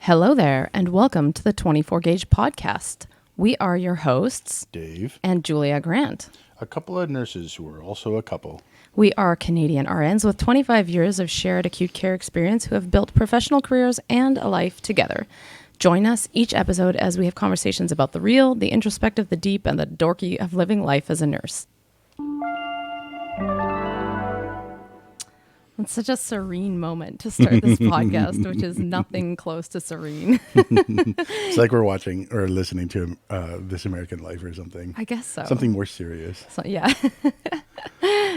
Hello there, and welcome to the 24 Gauge podcast. We are your hosts, Dave, and Julia Grant. a couple of nurses who are also a couple. We are Canadian RNs with 25 years of shared acute care experience who have built professional careers and a life together. Join us each episode as we have conversations about the real, the introspective, the deep, and the dorky of living life as a nurse. It's such a serene moment to start this podcast, which is nothing close to serene. It's like we're watching or listening to This American Life or something. I guess so. Something more serious. So, yeah.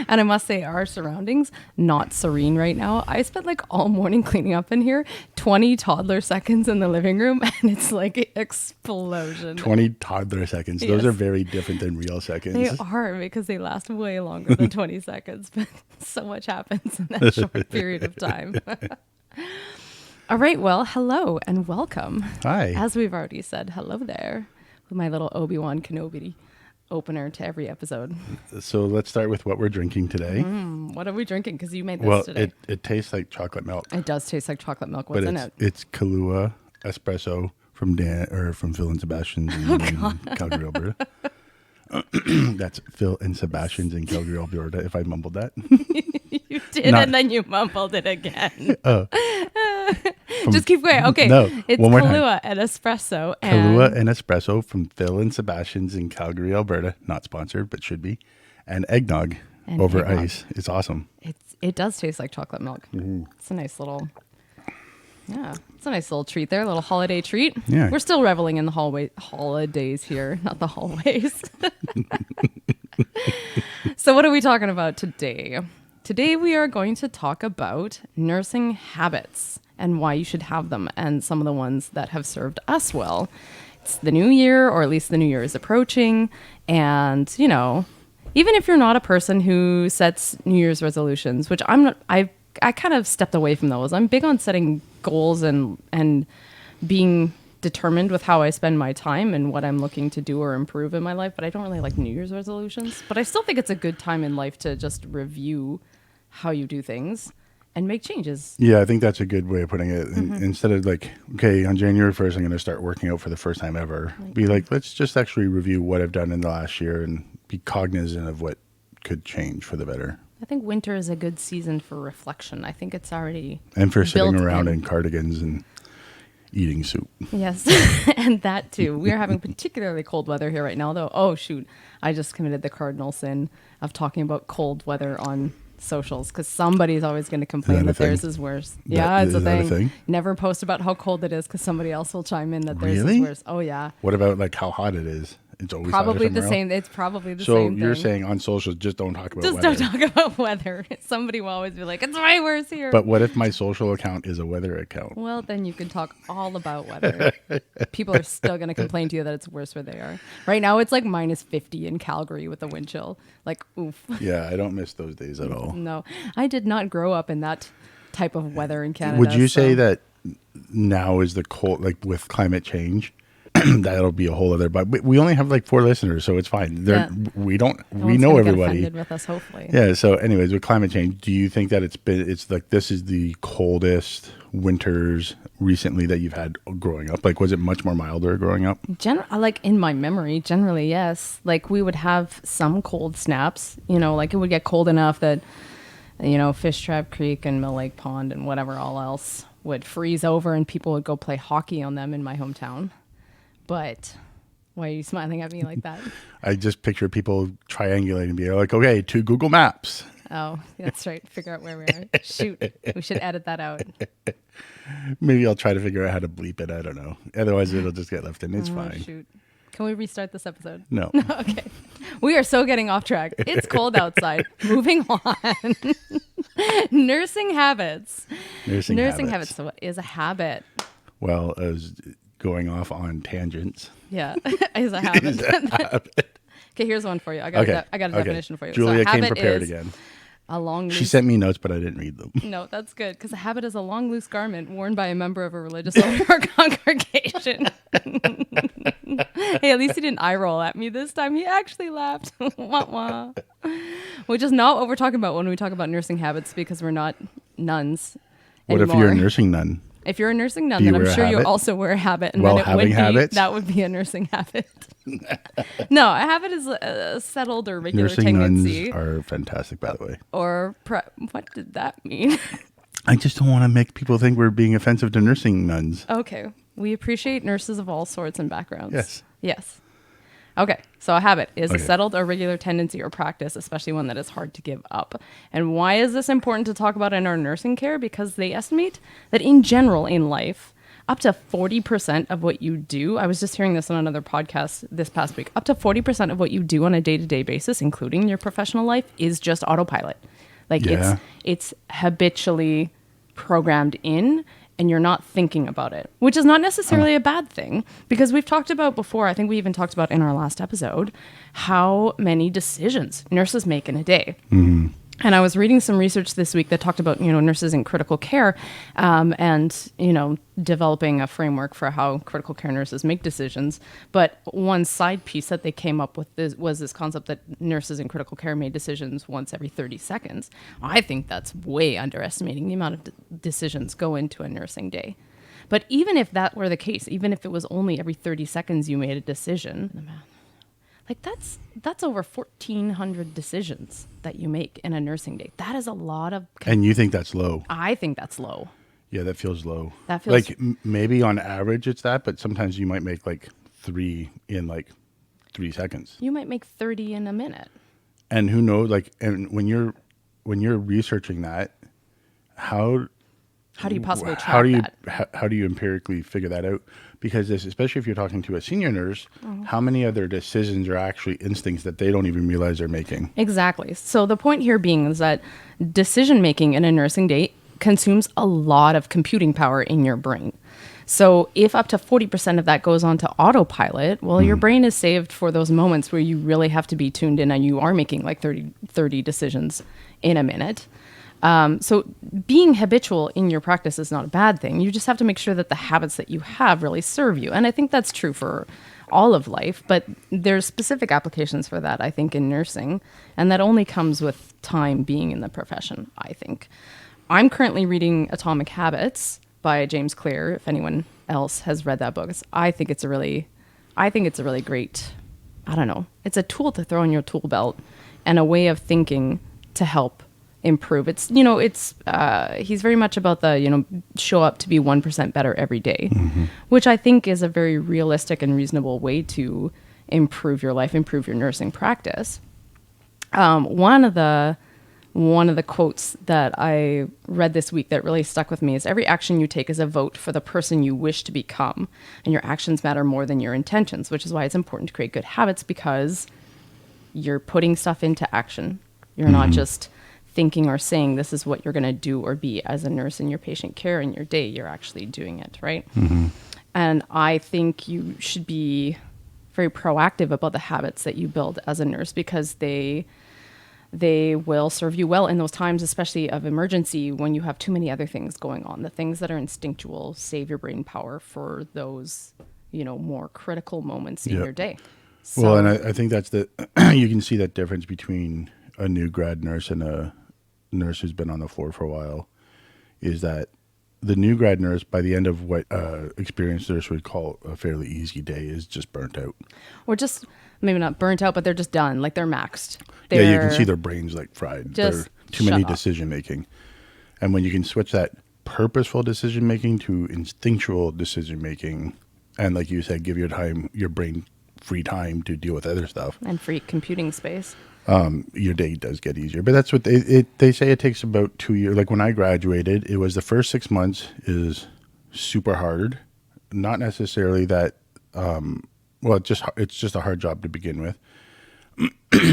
And I must say, our surroundings, not serene right now. I spent like all morning cleaning up in here, 20 toddler seconds in the living room, and it's like explosion. 20 toddler seconds. Those Yes. are very different than real seconds. They are, because they last way longer than 20 seconds, but so much happens in that short period of time. All right, well, hello and welcome. Hi. As we've already said, hello there, with my little Obi-Wan Kenobi opener to every episode. So let's start with what we're drinking today. What are we drinking? Because you made this Well, today. it tastes like chocolate milk. It does taste like chocolate milk. What's But in it? it's Kahlua espresso from Phil and Sebastian's in Calgary, Alberta. That's Phil and Sebastian's in Calgary, Alberta, if I mumbled that. You did, Not- and then you mumbled it again. Oh. Just keep going. Okay. No, It's one more time. Kahlua and espresso. And Kahlua and espresso from Phil and Sebastian's in Calgary, Alberta. Not sponsored, but should be. And eggnog And over eggnog. ice. It's awesome. it does taste like chocolate milk. It's a nice little, it's a nice little treat there, a little holiday treat. Yeah. We're still reveling in the holidays here, not the hallways. So what are we talking about today? Today we are going to talk about nursing habits and why you should have them and some of the ones that have served us well. It's the new year, or at least the new year is approaching. And, you know, even if you're not a person who sets New Year's resolutions, which I'm not, I kind of stepped away from those. I'm big on setting goals and being determined with how I spend my time and what I'm looking to do or improve in my life, but I don't really like New Year's resolutions. But I still think it's a good time in life to just review how you do things and make changes. Yeah, I think that's a good way of putting it. Instead of like, okay, on January 1st, I'm going to start working out for the first time ever. Be like, let's just actually review what I've done in the last year and be cognizant of what could change for the better. I think winter is a good season for reflection. I think it's already And for sitting built around in cardigans and eating soup. Yes, and that too. We are having particularly cold weather here right now, though. Oh, shoot. I just committed the cardinal sin of talking about cold weather on socials because somebody's always going to complain that theirs is worse. Yeah, it's a thing. Never post about how cold it is because somebody else will chime in that theirs is worse. Oh, yeah. What about like how hot it is? It's always Probably hotter the somewhere same. It's probably the else? same thing. So you're saying on socials, just don't talk about Just weather. don't talk about weather. Somebody will always be like, it's way worse here. But what if my social account is a weather account? Well, then you can talk all about weather. People are still going to complain to you that it's worse where they are. Right now, it's like minus 50 in Calgary with the wind chill. Like, oof. Yeah, I don't miss those days at all. No, I did not grow up in that type of weather in Canada. Would you say that now is the cold, like with climate change, that'll be a whole other, but we only have like 4 listeners, so it's fine. Yeah. We No know one's gonna get everybody. offended with us, hopefully. Yeah. So anyways, with climate change, do you think that it's like, this is the coldest winters recently that you've had growing up? Like, was it much more milder growing up? Like in my memory, generally, yes. Like we would have some cold snaps, you know, like it would get cold enough that, you know, Fish Trap Creek and Mill Lake Pond and whatever all else would freeze over and people would go play hockey on them in my hometown. But why are you smiling at me like that? I just picture people triangulating and be like, okay, to Google Maps. Oh, that's right. Figure out where we are. Shoot. We should edit that out. Maybe I'll try to figure out how to bleep it. I don't know. Otherwise, it'll just get left in. It's fine. Shoot. Can we restart this episode? No. Okay. We are so getting off track. It's cold outside. Moving on. Nursing habits. Nursing habits. So what is a habit? Well, as going off on tangents. Yeah, is a habit. Okay, here's one for you. I got a definition for you. Julia so came prepared again. A long She loose... sent me notes, but I didn't read them. No, that's good, because a habit is a long, loose garment worn by a member of a religious or congregation. Hey, at least he didn't eye roll at me this time. He actually laughed. Wah, wah. Which is not what we're talking about when we talk about nursing habits, because we're not nuns What anymore. if you're a nursing nun? If you're a nursing nun, Do you then I'm wear a sure you habit? also wear a habit, and While then having habits? that would be a nursing habit. No, a habit is a settled or regular Nursing tendency. nuns are fantastic, by the way. What did that mean? I just don't want to make people think we're being offensive to nursing nuns. Okay. We appreciate nurses of all sorts and backgrounds. Yes. Yes. Okay. So a habit is a Okay. settled or regular tendency or practice, especially one that is hard to give up. And why is this important to talk about in our nursing care? Because they estimate that in general in life, up to 40% of what you do, I was just hearing this on another podcast this past week, up to 40% of what you do on a day-to-day basis, including your professional life, is just autopilot. Like Yeah. it's habitually programmed in, and you're not thinking about it, which is not necessarily a bad thing, because we've talked about before, I think we even talked about in our last episode, how many decisions nurses make in a day. Mm-hmm. And I was reading some research this week that talked about, nurses in critical care, and, developing a framework for how critical care nurses make decisions. But one side piece that they came up with was this concept that nurses in critical care made decisions once every 30 seconds. I think that's way underestimating the amount of decisions go into a nursing day. But even if that were the case, even if it was only every 30 seconds you made a decision, like that's over 1,400 decisions that you make in a nursing day. That is a lot of. And you think that's low? I think that's low. Yeah, that feels low. That feels like maybe on average it's that, but sometimes you might make like 3 in like 3 seconds. You might make 30 in a minute. And who knows? Like, and when you're researching that, how do you possibly track that? How do you empirically figure that out? Because especially if you're talking to a senior nurse, how many other decisions are actually instincts that they don't even realize they're making? Exactly. So the point here being is that decision making in a nursing day consumes a lot of computing power in your brain. So if up to 40% of that goes on to autopilot, well, your brain is saved for those moments where you really have to be tuned in and you are making like 30 decisions in a minute. So being habitual in your practice is not a bad thing. You just have to make sure that the habits that you have really serve you. And I think that's true for all of life, but there's specific applications for that, I think, in nursing. And that only comes with time being in the profession, I think. I'm currently reading Atomic Habits by James Clear. If anyone else has read that book, I think it's a really great, I don't know, it's a tool to throw in your tool belt and a way of thinking to help improve. It's, he's very much about the, show up to be 1% better every day, which I think is a very realistic and reasonable way to improve your life, improve your nursing practice. One of the quotes that I read this week that really stuck with me is every action you take is a vote for the person you wish to become, and your actions matter more than your intentions, which is why it's important to create good habits, because you're putting stuff into action. You're not just thinking or saying this is what you're going to do or be as a nurse in your patient care in your day. You're actually doing it, right? And I think you should be very proactive about the habits that you build as a nurse, because they will serve you well in those times, especially of emergency, when you have too many other things going on. The things that are instinctual save your brain power for those, more critical moments in your day. So, Well, and I think that's you can see that difference between a new grad nurse and a nurse who's been on the floor for a while, is that the new grad nurse, by the end of what experienced nurse would call a fairly easy day, is just burnt out. Or just maybe not burnt out, but they're just done. Like they're maxed. Yeah, you can see their brains like fried. Just They're too many shut up. decision making. And when you can switch that purposeful decision making to instinctual decision making, and like you said, give your brain free time to deal with other stuff, And free computing space. your day does get easier. But that's what they say it takes about 2 years. Like when I graduated, it was the first 6 months is super hard. Not necessarily that, it's just a hard job to begin with.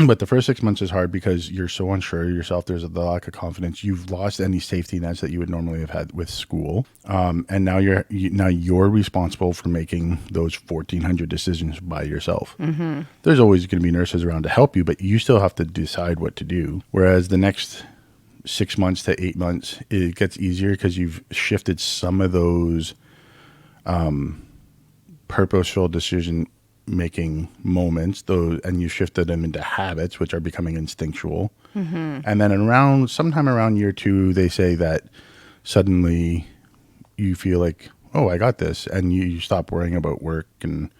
But the first 6 months is hard because you're so unsure of yourself. There's the lack of confidence. You've lost any safety nets that you would normally have had with school. And now you're responsible for making those 1,400 decisions by yourself. There's always going to be nurses around to help you, but you still have to decide what to do. Whereas the next 6 months to 8 months, it gets easier because you've shifted some of those purposeful decision making moments, and you shifted them into habits, which are becoming instinctual. And then sometime around year 2, they say that suddenly you feel like, oh, I got this. And you stop worrying about work, and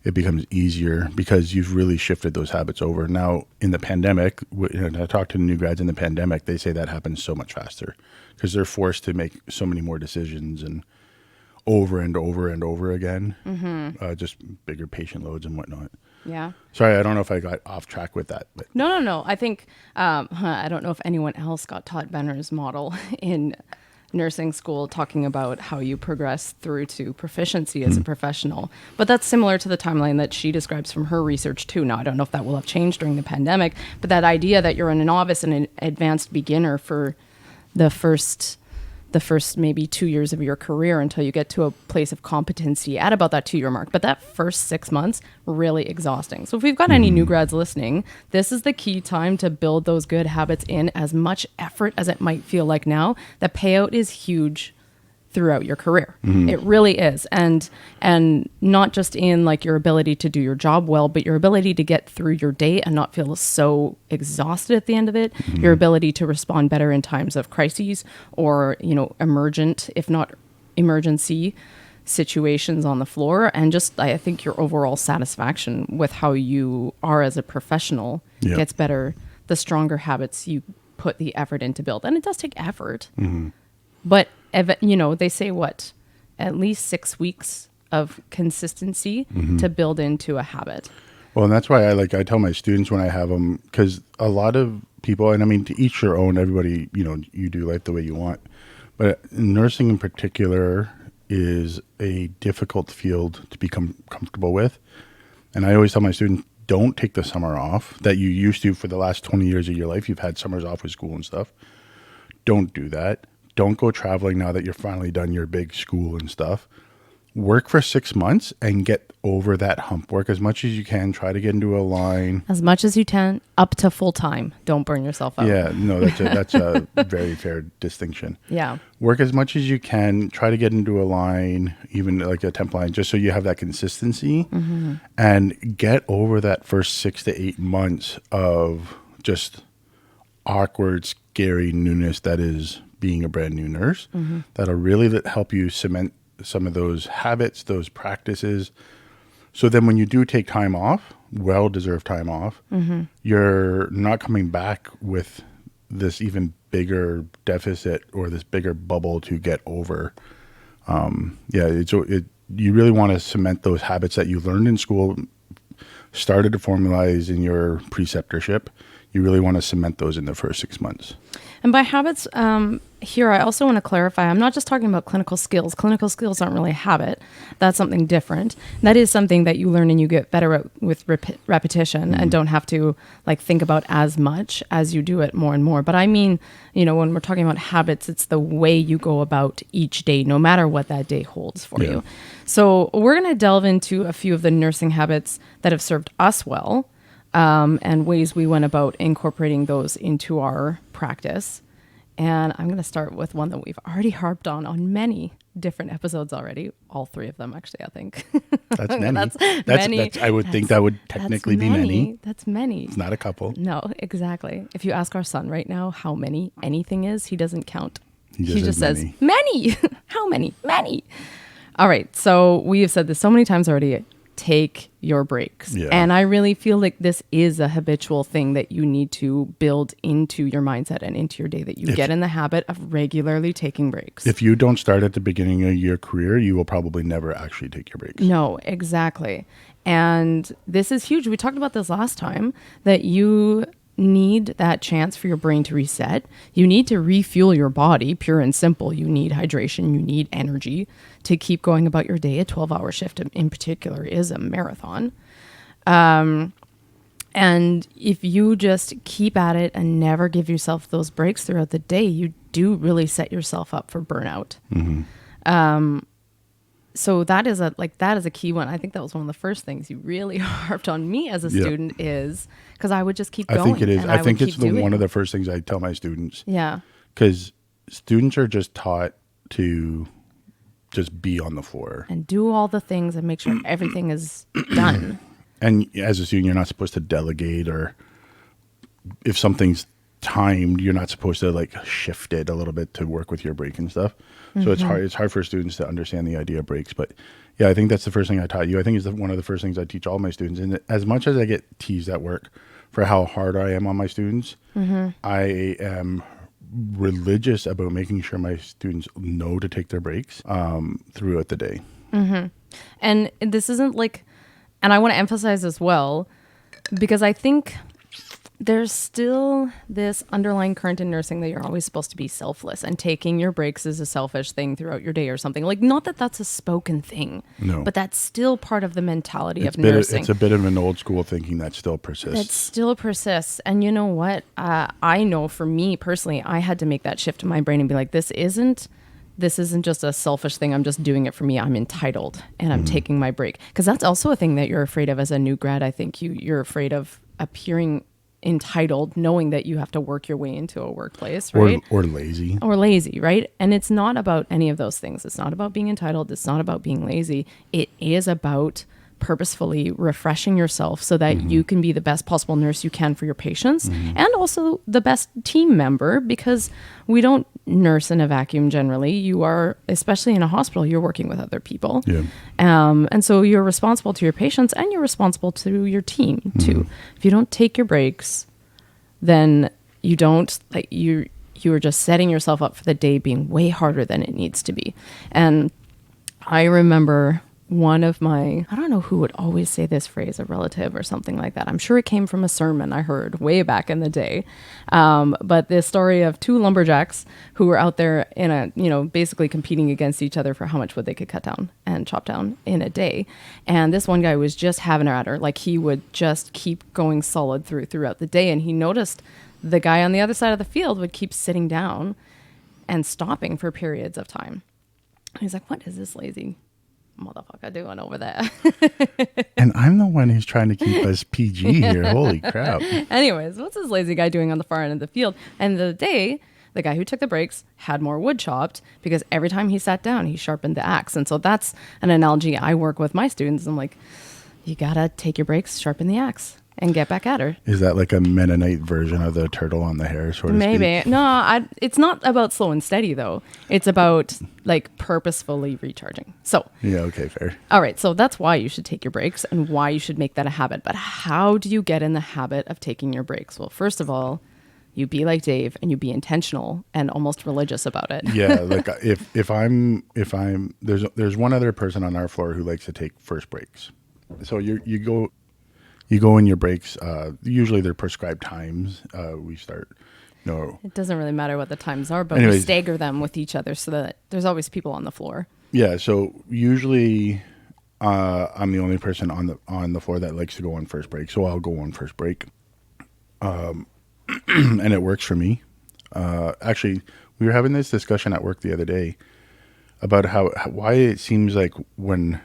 it becomes easier because you've really shifted those habits over. Now, in the pandemic, and I talked to new grads in the pandemic, they say that happens so much faster because they're forced to make so many more decisions and over and over and over again, just bigger patient loads and whatnot. Yeah. Sorry, I don't know if I got off track with that. But No. I think, I don't know if anyone else got taught Benner's model in nursing school, talking about how you progress through to proficiency as a professional. But that's similar to the timeline that she describes from her research too. Now, I don't know if that will have changed during the pandemic, but that idea that you're a novice and an advanced beginner for the first maybe 2 years of your career until you get to a place of competency at about that 2-year mark. But that first 6 months, really exhausting. So if we've got any new grads listening, this is the key time to build those good habits in as much effort as it might feel like now. The payout is huge throughout your career. It really is. And not just in like your ability to do your job well, but your ability to get through your day and not feel so exhausted at the end of it, your ability to respond better in times of crises or, emergent, if not emergency situations on the floor. And just, I think your overall satisfaction with how you are as a professional gets better, the stronger habits you put the effort in to build. And it does take effort. But, they say at least 6 weeks of consistency to build into a habit. Well, and that's why I tell my students when I have them, because a lot of people, and I mean, to each their own, everybody, you do life the way you want. But nursing in particular is a difficult field to become comfortable with. And I always tell my students, don't take the summer off that you used to for the last 20 years of your life. You've had summers off with school and stuff. Don't do that. Don't go traveling now that you're finally done your big school and stuff. Work for 6 months and get over that hump. Work as much as you can. Try to get into a line. As much as you can, up to full time. Don't burn yourself out. Yeah, no, that's a very fair distinction. Yeah. Work as much as you can. Try to get into a line, even like a temp line, just so you have that consistency. And get over that first 6 to 8 months of just awkward, scary newness that is being a brand new nurse. That'll really help you cement some of those habits, those practices. So then when you do take time off, well-deserved time off, you're not coming back with this even bigger deficit or this bigger bubble to get over. You really want to cement those habits that you learned in school, started to formalize in your preceptorship. You really want to cement those in the first 6 months. And by habits, here I also want to clarify, I'm not just talking about clinical skills. Clinical skills aren't really a habit. That's something different. That is something that you learn and you get better at with repetition and don't have to think about as much as you do it more and more. But I mean, when we're talking about habits, it's the way you go about each day, no matter what that day holds for you. So we're going to delve into a few of the nursing habits that have served us well. And ways we went about incorporating those into our practice. And I'm going to start with one that we've already harped on many different episodes already. All 3 of them, actually, I think. That's many. That's many. I would think that would technically be many. That's many. It's not a couple. No, exactly. If you ask our son right now how many anything is, he doesn't count. He just says, many. How many? Many. All right. So we have said this so many times already. Take your breaks. Yeah. And I really feel like this is a habitual thing that you need to build into your mindset and into your day, that you get in the habit of regularly taking breaks. If you don't start at the beginning of your career, you will probably never actually take your breaks. No, exactly. And this is huge. We talked about this last time, that you need that chance for your brain to reset. You need to refuel your body, pure and simple. You need hydration. You need energy to keep going about your day. A 12-hour shift in particular is a marathon. And if you just keep at it and never give yourself those breaks throughout the day, you do really set yourself up for burnout. So that is a key one. I think that was one of the first things you really harped on me as a student, is because I would just keep going. I think it is. I think it's one of the first things I tell my students. Yeah. Because students are just taught to just be on the floor. And do all the things and make sure everything is done. And as a student, you're not supposed to delegate, or if something's timed. You're not supposed to like shift it a little bit to work with your break and stuff. So it's hard for students to understand the idea of breaks. But yeah, I think that's the first thing I taught you. I think it's one of the first things I teach all my students. And as much as I get teased at work for how hard I am on my students, I am religious about making sure my students know to take their breaks throughout the day. And this isn't like, and I want to emphasize as well, because I think there's still this underlying current in nursing that you're always supposed to be selfless, and taking your breaks is a selfish thing throughout your day or something. Like, not that that's a spoken thing, No. but that's still part of the mentality of nursing. It's a bit of an old school thinking that still persists. That still persists. And you know what? I know for me personally, I had to make that shift in my brain and be like, this isn't just a selfish thing. I'm just doing it for me. I'm entitled and I'm taking my break. Because that's also a thing that you're afraid of as a new grad. I think you're afraid of appearing entitled, knowing that you have to work your way into a workplace, right? Or lazy. Or lazy, right? And it's not about any of those things. It's not about being entitled. It's not about being lazy. It is about purposefully refreshing yourself so that you can be the best possible nurse you can for your patients, and also the best team member, because we don't nurse in a vacuum generally. You are, especially in a hospital, you're working with other people. Yeah. And so you're responsible to your patients and you're responsible to your team too. If you don't take your breaks, then you don't, like, you are just setting yourself up for the day being way harder than it needs to be. And I remember one of my, I don't know who would always say this phrase, a relative or something like that. I'm sure it came from a sermon I heard way back in the day. But this story of two lumberjacks who were out there in a, basically competing against each other for how much wood they could cut down and chop down in a day. And this one guy was just having at her. Like, he would just keep going solid throughout the day. And he noticed the guy on the other side of the field would keep sitting down and stopping for periods of time. He's like, what is this lazy motherfucker doing over there? And I'm the one who's trying to keep us PG here. Holy crap. Anyways, what's this lazy guy doing on the far end of the field? And the day, the guy who took the breaks had more wood chopped, because every time he sat down, he sharpened the axe. And so that's an analogy I work with my students. I'm like, you gotta take your breaks, sharpen the axe, and get back at her. Is that like a Mennonite version of the turtle on the hare, sort of? Maybe. Speak? No, it's not about slow and steady, though. It's about, like, purposefully recharging. So. Yeah, okay, fair. All right, so that's why you should take your breaks and why you should make that a habit. But how do you get in the habit of taking your breaks? Well, first of all, you be like Dave and you be intentional and almost religious about it. Yeah, like if I'm there's one other person on our floor who likes to take first breaks. So you go in your breaks. Usually they're prescribed times. We start, It doesn't really matter what the times are, but anyways, we stagger them with each other so that there's always people on the floor. Yeah. So usually, I'm the only person on the floor that likes to go on first break. So I'll go on first break, and it works for me. Actually, we were having this discussion at work the other day about why it seems like when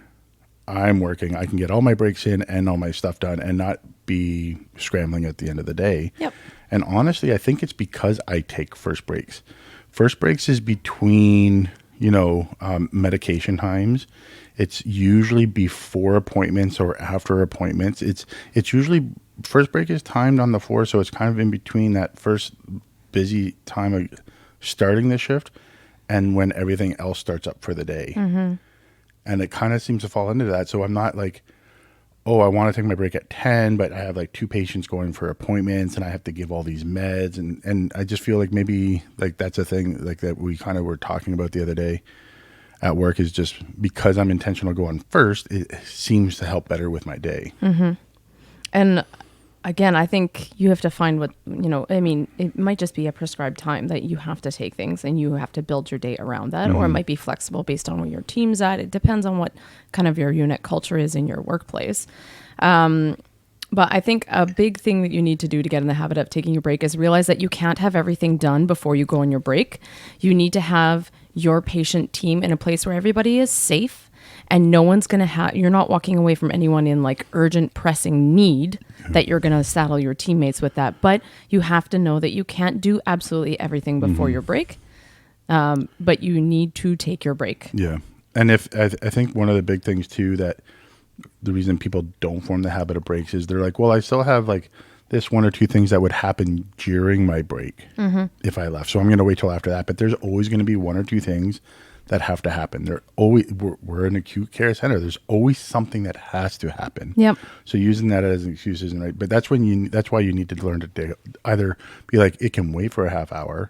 I'm working, I can get all my breaks in and all my stuff done and not be scrambling at the end of the day. Yep. And honestly, I think it's because I take first breaks. First breaks is between, medication times. It's usually before appointments or after appointments. It's usually, first break is timed on the floor, so it's kind of in between that first busy time of starting the shift and when everything else starts up for the day. Mm-hmm. And it kind of seems to fall into that. So I'm not like, oh, I want to take my break at 10, but I have like 2 patients going for appointments and I have to give all these meds. And I just feel like maybe like that's a thing like that we kind of were talking about the other day at work, is just because I'm intentional going first, it seems to help better with my day. Mm-hmm. And again, I think you have to find what, it might just be a prescribed time that you have to take things and you have to build your day around that, or it might be flexible based on where your team's at. It depends on what kind of your unit culture is in your workplace. But I think a big thing that you need to do to get in the habit of taking your break is realize that you can't have everything done before you go on your break. You need to have your patient team in a place where everybody is safe and no one's going to you're not walking away from anyone in like urgent pressing need that you're going to saddle your teammates with that. But you have to know that you can't do absolutely everything before your break. But you need to take your break. Yeah. And I think one of the big things too, that the reason people don't form the habit of breaks is they're like, well, I still have like this one or two things that would happen during my break if I left. So I'm going to wait till after that. But there's always going to be one or two things that have to happen. We're an acute care center. There's always something that has to happen. Yep. So using that as an excuse isn't right. But that's why you need to learn to either be like, it can wait for a half hour,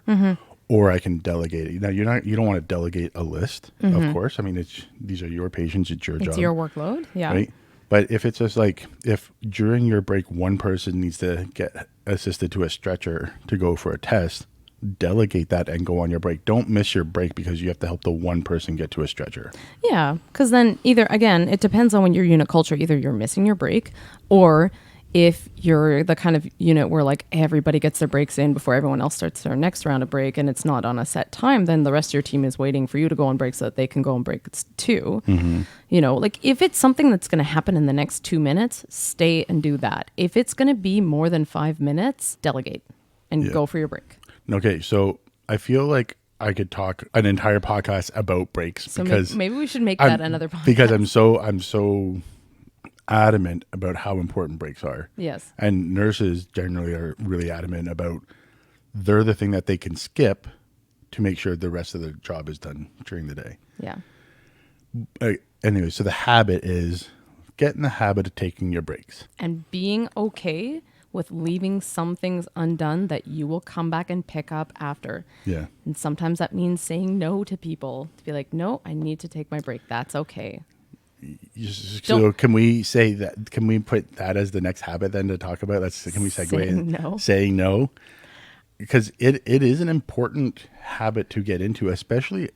or I can delegate it. Now you don't want to delegate a list, of course. I mean, these are your patients. It's your job. It's your workload. Yeah. Right. But if it's just like, if during your break, one person needs to get assisted to a stretcher to go for a test, delegate that and go on your break. Don't miss your break because you have to help the one person get to a stretcher. Yeah. Because then again, it depends on when your unit culture, either you're missing your break, or if you're the kind of unit where like everybody gets their breaks in before everyone else starts their next round of break and it's not on a set time, then the rest of your team is waiting for you to go on break so that they can go on breaks too. Like if it's something that's going to happen in the next 2 minutes, stay and do that. If it's going to be more than 5 minutes, delegate and go for your break. Okay. So I feel like I could talk an entire podcast about breaks, So because maybe we should make that another podcast. Because I'm so adamant about how important breaks are. Yes. And nurses generally are really adamant about, they're the thing that they can skip to make sure the rest of their job is done during the day. Yeah. Anyway, so the habit is, get in the habit of taking your breaks. And being okay with leaving some things undone that you will come back and pick up after. Yeah. And sometimes that means saying no to people. To be like, no, I need to take my break. That's okay. So can we say that? Can we put that as the next habit then to talk about? Can we segue in saying no? Because it is an important habit to get into, especially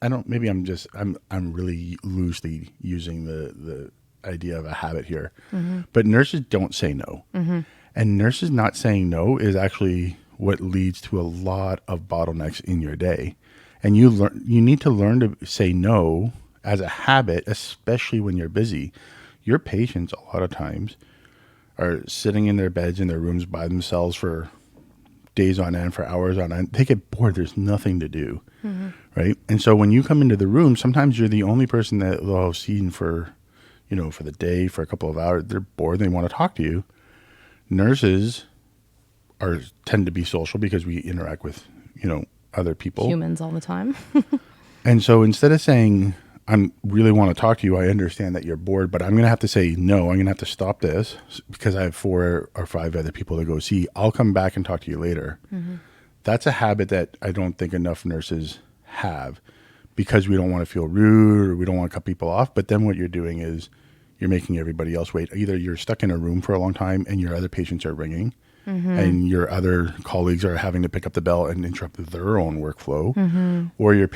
I'm really loosely using the idea of a habit here, but nurses don't say no, and nurses not saying no is actually what leads to a lot of bottlenecks in your day, and you need to learn to say no as a habit, especially when you're busy. Your patients a lot of times are sitting in their beds in their rooms by themselves for days on end, for hours on end. They get bored. There's nothing to do, right? And so when you come into the room, sometimes you're the only person that they'll have seen for the day, for a couple of hours. They're bored. They want to talk to you. Nurses tend to be social because we interact with, other people. Humans all the time. And so instead of saying, I really want to talk to you, I understand that you're bored, but I'm going to have to say no. I'm going to have to stop this because I have 4 or 5 other people to go see. I'll come back and talk to you later. That's a habit that I don't think enough nurses have, because we don't want to feel rude or we don't want to cut people off. But then what you're doing is you're making everybody else wait. Either you're stuck in a room for a long time and your other patients are ringing, and your other colleagues are having to pick up the bell and interrupt their own workflow, or other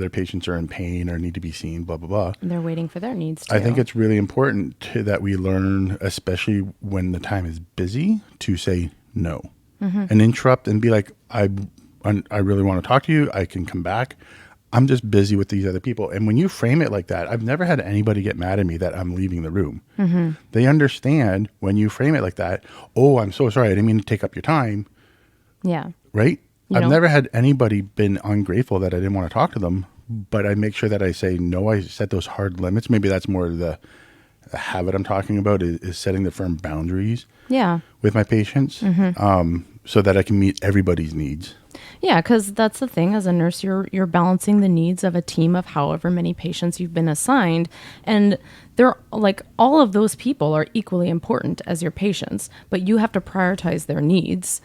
patients are in pain or need to be seen, blah, blah, blah. And they're waiting for their needs too. I think it's really important that we learn, especially when the time is busy, to say no and interrupt and be like, I really want to talk to you. I can come back. I'm just busy with these other people. And when you frame it like that, I've never had anybody get mad at me that I'm leaving the room. They understand when you frame it like that. Oh, I'm so sorry. I didn't mean to take up your time. Yeah. Right? I've never had anybody been ungrateful that I didn't want to talk to them, but I make sure that I say no. I set those hard limits. Maybe that's more the habit I'm talking about is setting the firm boundaries with my patients, so that I can meet everybody's needs. Yeah, because that's the thing. As a nurse, you're balancing the needs of a team of however many patients you've been assigned, and they're like, all of those people are equally important as your patients, but you have to prioritize their needs,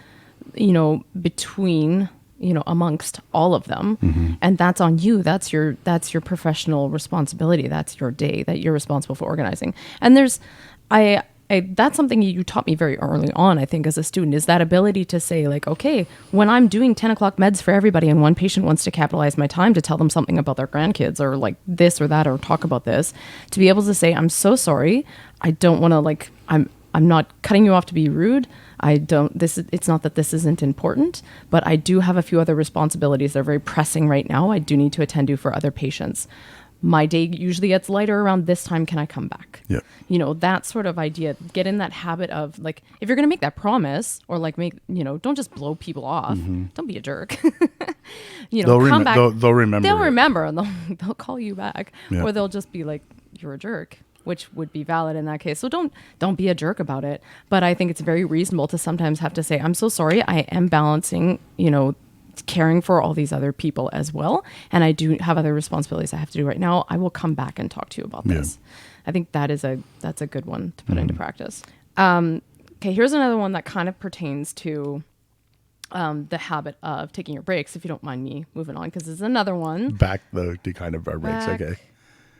between amongst all of them, and that's on you. That's your professional responsibility. That's your day that you're responsible for organizing. And that's something you taught me very early on, I think, as a student, is that ability to say, like, okay, when I'm doing 10 o'clock meds for everybody and one patient wants to capitalize my time to tell them something about their grandkids or like this or that, or talk about this, to be able to say, I'm so sorry. I don't want to, I'm not cutting you off to be rude. It's not that this isn't important, but I do have a few other responsibilities that are very pressing right now. I do need to attend to for other patients. My day usually gets lighter around this time. Can I come back? Yeah. That sort of idea. Get in that habit of, like, if you're going to make that promise, or like don't just blow people off. Don't be a jerk. Come back. They'll remember. They'll remember and they'll call you back, or they'll just be like, you're a jerk. which would be valid in that case. So don't be a jerk about it. But I think it's very reasonable to sometimes have to say, I'm so sorry, I am balancing, caring for all these other people as well, and I do have other responsibilities I have to do right now. I will come back and talk to you about this. I think that's a good one to put into practice. Okay, here's another one that kind of pertains to the habit of taking your breaks, if you don't mind me moving on, because there's another one. Back to kind of our breaks, okay.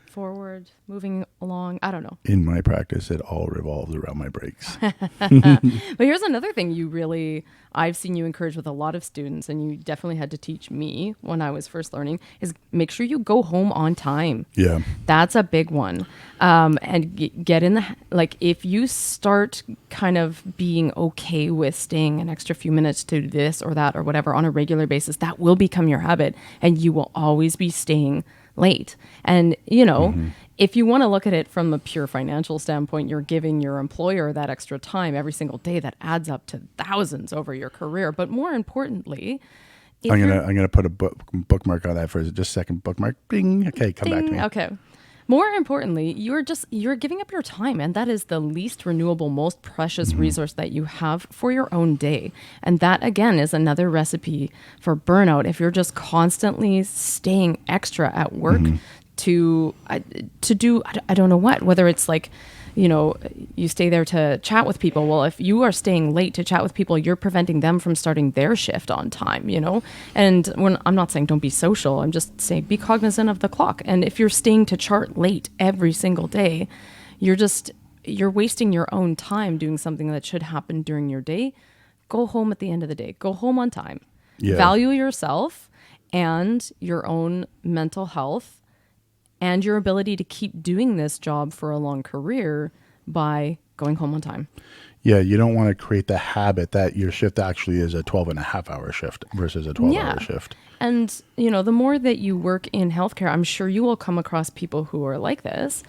Forward, moving along. I don't know. In my practice, it all revolves around my breaks. But here's another thing I've seen you encourage with a lot of students, and you definitely had to teach me when I was first learning, is make sure you go home on time. Yeah. That's a big one. And get in if you start kind of being okay with staying an extra few minutes to do this or that or whatever on a regular basis, that will become your habit, and you will always be staying late. And if you want to look at it from a pure financial standpoint, you're giving your employer that extra time every single day that adds up to thousands over your career. But more importantly, I'm gonna put a bookmark on that for just a second. Bookmark. Bing. Okay, come back to me. Okay. More importantly, you're giving up your time, and that is the least renewable, most precious resource that you have for your own day. And that, again, is another recipe for burnout. If you're just constantly staying extra at work to do, I don't know what, whether it's you stay there to chat with people. Well, if you are staying late to chat with people, you're preventing them from starting their shift on time, And I'm not saying don't be social. I'm just saying be cognizant of the clock. And if you're staying to chart late every single day, you're wasting your own time doing something that should happen during your day. Go home at the end of the day. Go home on time. Yeah. Value yourself and your own mental health and your ability to keep doing this job for a long career by going home on time. Yeah, you don't want to create the habit that your shift actually is a 12-and-a-half-hour shift versus a 12-hour shift. And, the more that you work in healthcare, I'm sure you will come across people who are like this.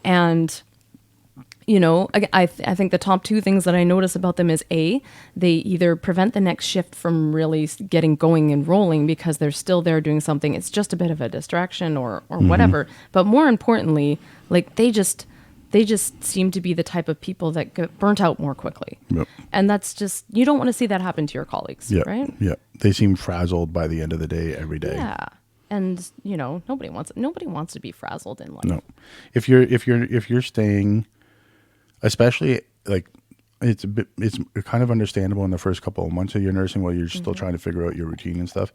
And, I think the top two things that I notice about them is they either prevent the next shift from really getting going and rolling because they're still there doing something. It's just a bit of a distraction or whatever. But more importantly, they just seem to be the type of people that get burnt out more quickly. Yep. And that's just, you don't want to see that happen to your colleagues, right? Yeah. They seem frazzled by the end of the day every day. Yeah. And, nobody wants to be frazzled in life. No. If you're staying, especially it's kind of understandable in the first couple of months of your nursing while you're still trying to figure out your routine and stuff.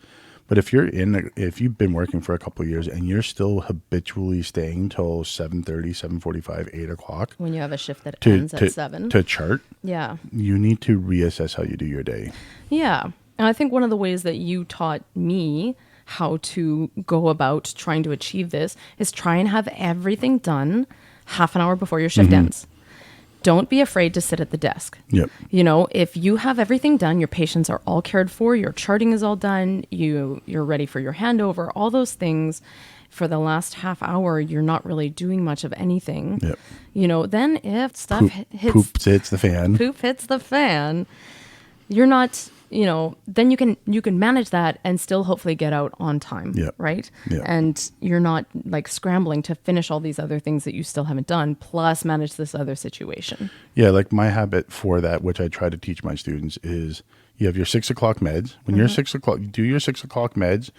But if you've been working for a couple of years and you're still habitually staying till 7:30, 7:45, 8 o'clock. When you have a shift that ends at 7. To chart. Yeah. You need to reassess how you do your day. Yeah. And I think one of the ways that you taught me how to go about trying to achieve this is try and have everything done half an hour before your shift ends. Don't be afraid to sit at the desk. Yep. If you have everything done, your patients are all cared for, your charting is all done, you're ready for your handover, all those things. For the last half hour, you're not really doing much of anything. Yep. Then if stuff poop hits the fan, you're not, then you can manage that and still hopefully get out on time, right? Yep. And you're not scrambling to finish all these other things that you still haven't done, plus manage this other situation. Yeah, my habit for that, which I try to teach my students, is you have your 6 o'clock meds. When you're 6 o'clock, you do your 6 o'clock meds,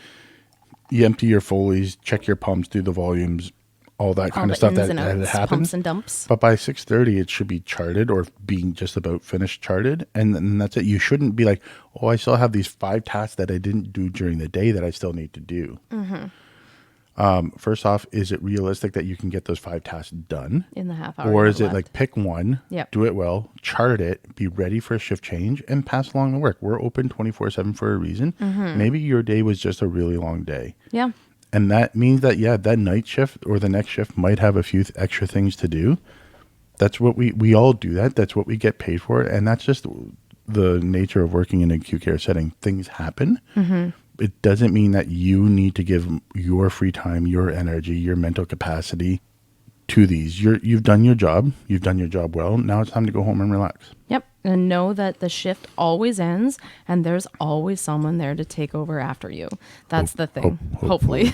you empty your Foleys, check your pumps, do the volumes, all that kind of stuff that happens. Pumps and dumps. But by 6:30, it should be charted or being just about finished charted. And then that's it. You shouldn't be like, oh, I still have these 5 tasks that I didn't do during the day that I still need to do. First off, is it realistic that you can get those 5 tasks done? In the half hour. Or is it pick one, yep. do it well, chart it, be ready for a shift change, and pass along the work? We're open 24/7 for a reason. Maybe your day was just a really long day. Yeah. And that means that, that night shift or the next shift might have a few extra things to do. That's what we all do that. That's what we get paid for. And that's just the nature of working in an acute care setting. Things happen. It doesn't mean that you need to give your free time, your energy, your mental capacity to these. You've done your job. You've done your job well. Now it's time to go home and relax. Yep. And know that the shift always ends and there's always someone there to take over after you. That's the thing. Hopefully.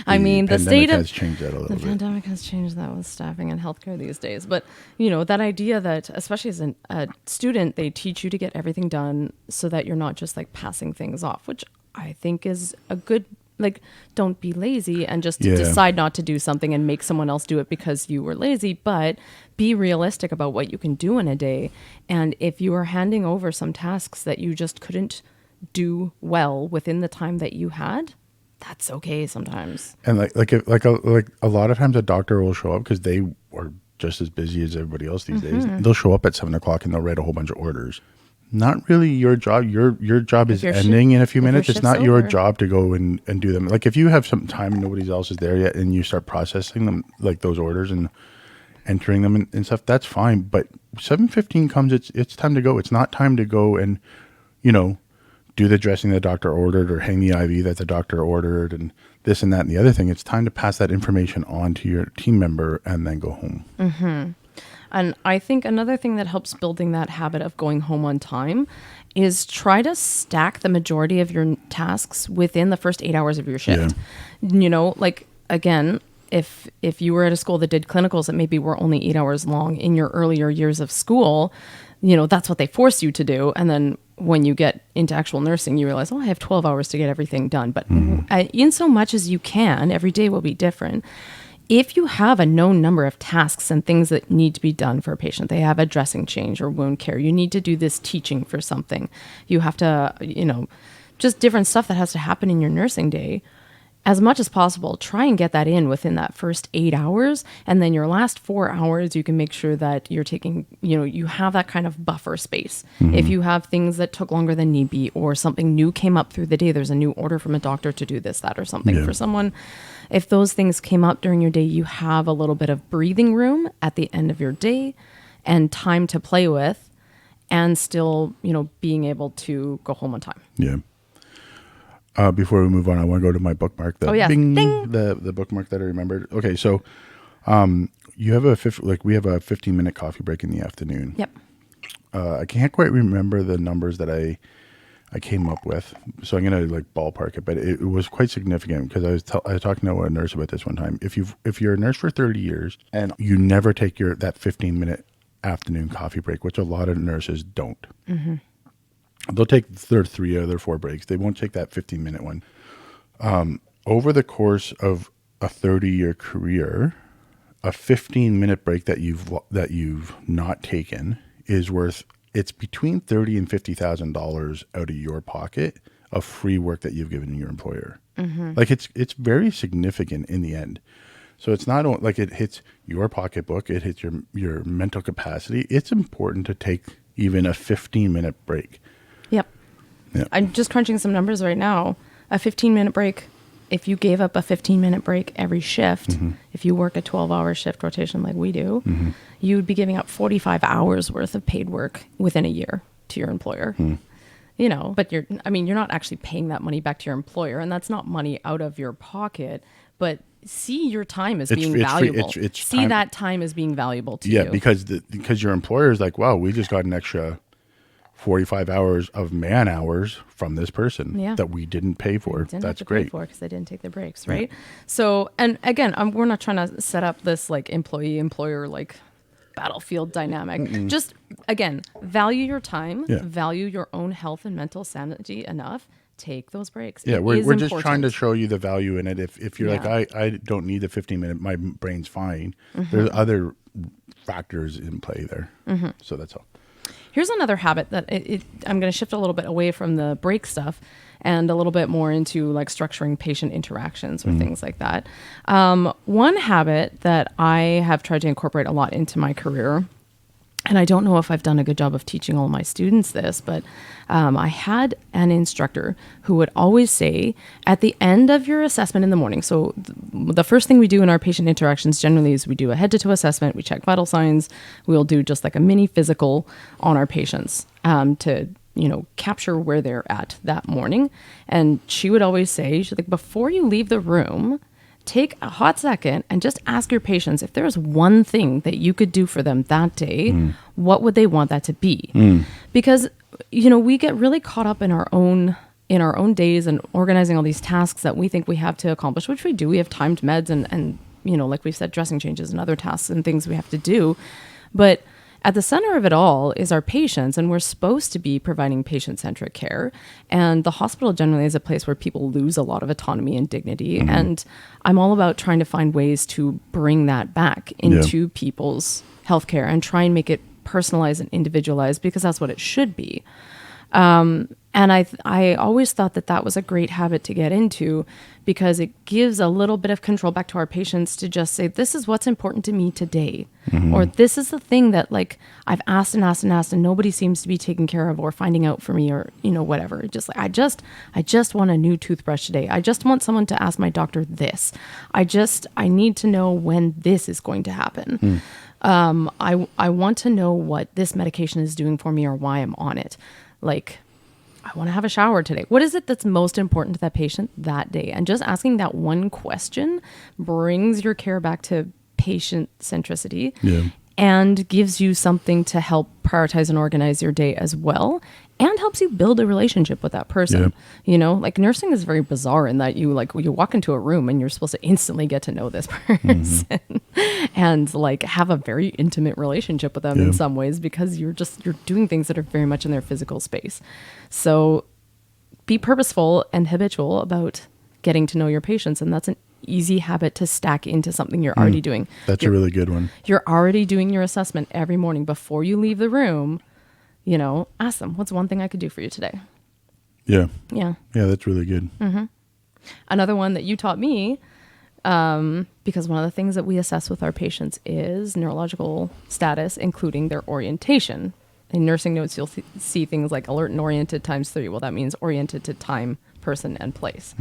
I mean, the state has changed that a little the bit. pandemic has changed that with staffing and healthcare these days. But, that idea that, especially as a student, they teach you to get everything done so that you're not just like passing things off, which I think is a good, like, don't be lazy and just decide not to do something and make someone else do it because you were lazy, but be realistic about what you can do in a day. And if you are handing over some tasks that you just couldn't do well within the time that you had, that's okay sometimes. And like a lot of times a doctor will show up because they are just as busy as everybody else these days. They'll show up at 7:00 and they'll write a whole bunch of orders. Not really your job. Your job is ending in a few minutes. It's not your job to go and do them. Like if you have some time and nobody else is there yet and you start processing them, like those orders and entering them and stuff, that's fine. But 7:15 comes, it's time to go. It's not time to go and, do the dressing the doctor ordered or hang the IV that the doctor ordered and this and that and the other thing. It's time to pass that information on to your team member and then go home. Mm-hmm. And I think another thing that helps building that habit of going home on time is try to stack the majority of your tasks within the first 8 hours of your shift. Yeah. Like, again, if you were at a school that did clinicals that maybe were only 8 hours long in your earlier years of school, that's what they force you to do. And then when you get into actual nursing, you realize, I have 12 hours to get everything done. But in so much as you can, every day will be different. If you have a known number of tasks and things that need to be done for a patient, they have a dressing change or wound care, you need to do this teaching for something, you have to, just different stuff that has to happen in your nursing day, as much as possible, try and get that in within that first 8 hours. And then your last 4 hours, you can make sure that you're taking, you have that kind of buffer space. If you have things that took longer than need be, or something new came up through the day, there's a new order from a doctor to do this, that, or something for someone. If those things came up during your day, you have a little bit of breathing room at the end of your day and time to play with and still, being able to go home on time. Yeah. Before we move on, I want to go to my bookmark. Ding! The bookmark that I remembered. Okay, so you have we have a 15-minute coffee break in the afternoon. Yep. I can't quite remember the numbers that I came up with, so I'm gonna ballpark it, but it was quite significant because I was talking to a nurse about this one time. If you're a nurse for 30 years and you never take that 15-minute afternoon coffee break, which a lot of nurses don't. Mm-hmm. They'll take their 3 or their 4 breaks. They won't take that 15-minute one. Over the course of a 30-year career, a 15-minute break that you've not taken is worth, it's between $30,000 and $50,000 out of your pocket of free work that you've given your employer. Mm-hmm. It's very significant in the end. So it's not like it hits your pocketbook, it hits your mental capacity. It's important to take even a 15-minute break. Yep. I'm just crunching some numbers right now. A 15-minute break, if you gave up a 15-minute break every shift, if you work a 12-hour shift rotation like we do, you would be giving up 45 hours worth of paid work within a year to your employer. But you're not actually paying that money back to your employer, and that's not money out of your pocket, but see your time as being valuable. See that time as being valuable to you. Yeah, because your employer is like, wow, we just got an extra 45 hours of man hours from this person that we didn't pay for. That's great. Because they didn't take their breaks, right? Yeah. So, and again, we're not trying to set up this employee-employer battlefield dynamic. Mm-mm. Just, again, value your time, value your own health and mental sanity enough. Take those breaks. Yeah, we're just trying to show you the value in it. If you're I don't need the 15-minute, my brain's fine. Mm-hmm. There's other factors in play there. Mm-hmm. So that's all. Here's another habit that I'm going to shift a little bit away from the break stuff and a little bit more into structuring patient interactions or things like that. One habit that I have tried to incorporate a lot into my career, and I don't know if I've done a good job of teaching all my students this, but I had an instructor who would always say at the end of your assessment in the morning, so the first thing we do in our patient interactions generally is we do a head-to-toe assessment, we check vital signs, we'll do just a mini physical on our patients to capture where they're at that morning. And she would always say, she's before you leave the room, take a hot second and just ask your patients if there's one thing that you could do for them that day, what would they want that to be? Because, we get really caught up in our own days and organizing all these tasks that we think we have to accomplish, which we do. We have timed meds and like we've said, dressing changes and other tasks and things we have to do. But at the center of it all is our patients, and we're supposed to be providing patient-centric care. And the hospital generally is a place where people lose a lot of autonomy and dignity. And I'm all about trying to find ways to bring that back into people's healthcare and try and make it personalized and individualized, because that's what it should be. And I always thought that was a great habit to get into, because it gives a little bit of control back to our patients to just say, this is what's important to me today. Or this is the thing that like I've asked and asked and asked and nobody seems to be taking care of or finding out for me, or, whatever. Just like, I just want a new toothbrush today. I just want someone to ask my doctor this. I need to know when this is going to happen. I want to know what this medication is doing for me or why I'm on it. Like, I want to have a shower today. What is it that's most important to that patient that day? And just asking that one question brings your care back to patient centricity and gives you something to help prioritize and organize your day as well, and helps you build a relationship with that person. Like nursing is very bizarre in that you walk into a room and you're supposed to instantly get to know this person and like have a very intimate relationship with them in some ways, because you're doing things that are very much in their physical space. So be purposeful and habitual about getting to know your patients, and that's an easy habit to stack into something you're already doing. That's a really good one. You're already doing your assessment every morning before you leave the room. Ask them, what's one thing I could do for you today? Yeah, that's really good. Another one that you taught me, because one of the things that we assess with our patients is neurological status, including their orientation. In nursing notes, you'll see things like alert and oriented ×3. Well, that means oriented to time, person, and place.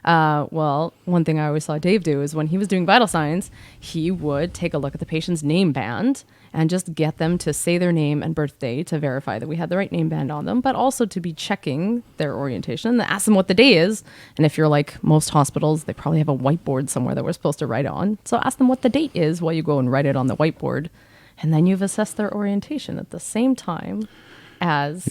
Well, one thing I always saw Dave do is when he was doing vital signs, he would take a look at the patient's name band and just get them to say their name and birthday to verify that we had the right name band on them, but also to be checking their orientation, ask them what the day is. And if you're like most hospitals, they probably have a whiteboard somewhere that we're supposed to write on. So ask them what the date is while you go and write it on the whiteboard. And then you've assessed their orientation at the same time as,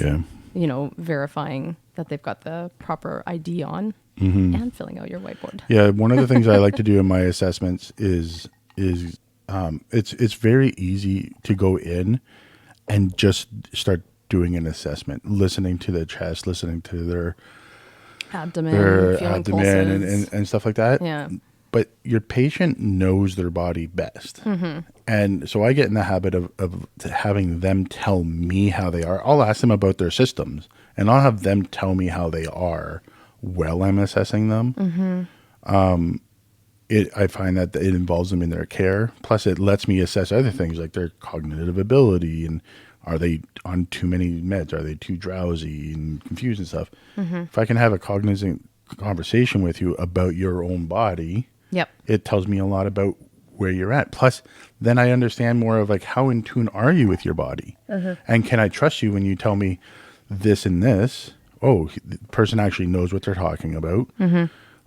verifying that they've got the proper ID on and filling out your whiteboard. Yeah, one of the things I like to do in my assessments is it's very easy to go in and just start doing an assessment, listening to their chest, listening to their abdomen, and stuff like that. Yeah. But your patient knows their body best. And so I get in the habit of having them tell me how they are. I'll ask them about their systems, and I'll have them tell me how they are while I'm assessing them. I find that it involves them in their care. Plus, it lets me assess other things like their cognitive ability, and are they on too many meds? Are they too drowsy and confused and stuff? If I can have a cognizant conversation with you about your own body, it tells me a lot about where you're at. Plus, then I understand more of like, how in tune are you with your body? And can I trust you when you tell me this and this? Oh, the person actually knows what they're talking about.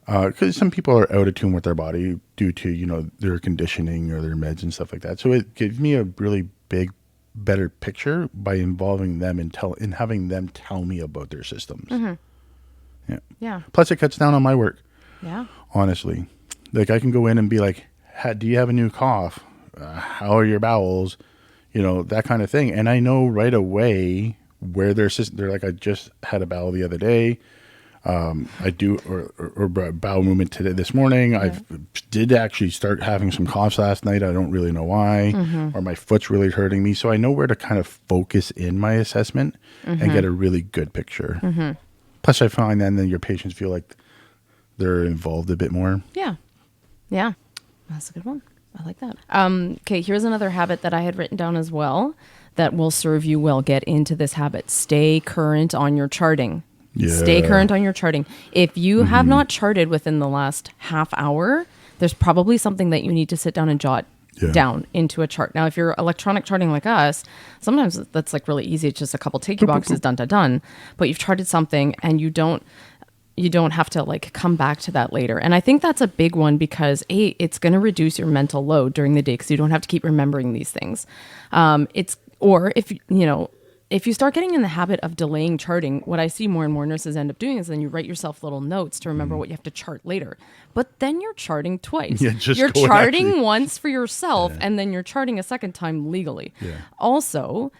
Because some people are out of tune with their body due to, their conditioning or their meds and stuff like that. So it gives me a really better picture by involving them and having them tell me about their systems. Yeah. Plus, it cuts down on my work. Yeah. Honestly. Like, I can go in and be like, do you have a new cough? How are your bowels? That kind of thing. And I know right away where they're like, I just had a bowel the other day. I do, or bowel movement this morning. I did actually start having some coughs last night. I don't really know why, or my foot's really hurting me. So I know where to kind of focus in my assessment and get a really good picture. Plus, I find then your patients feel like they're involved a bit more. Yeah. That's a good one. I like that. Okay, here's another habit that I had written down as well that will serve you well. Get into this habit. Stay current on your charting. Stay current on your charting. If you have not charted within the last half hour, there's probably something that you need to sit down and jot down into a chart. Now, if you're electronic charting like us, sometimes that's like really easy. It's just a couple ticky boxes, done. But you've charted something and you don't, you don't have to like come back to that later. And I think that's a big one because it's going to reduce your mental load during the day because you don't have to keep remembering these things. Or if you start getting in the habit of delaying charting, what I see more and more nurses end up doing is then you write yourself little notes to remember what you have to chart later. But then you're charting twice. Yeah, you're charting once for yourself, and then you're charting a second time legally. Yeah. Also,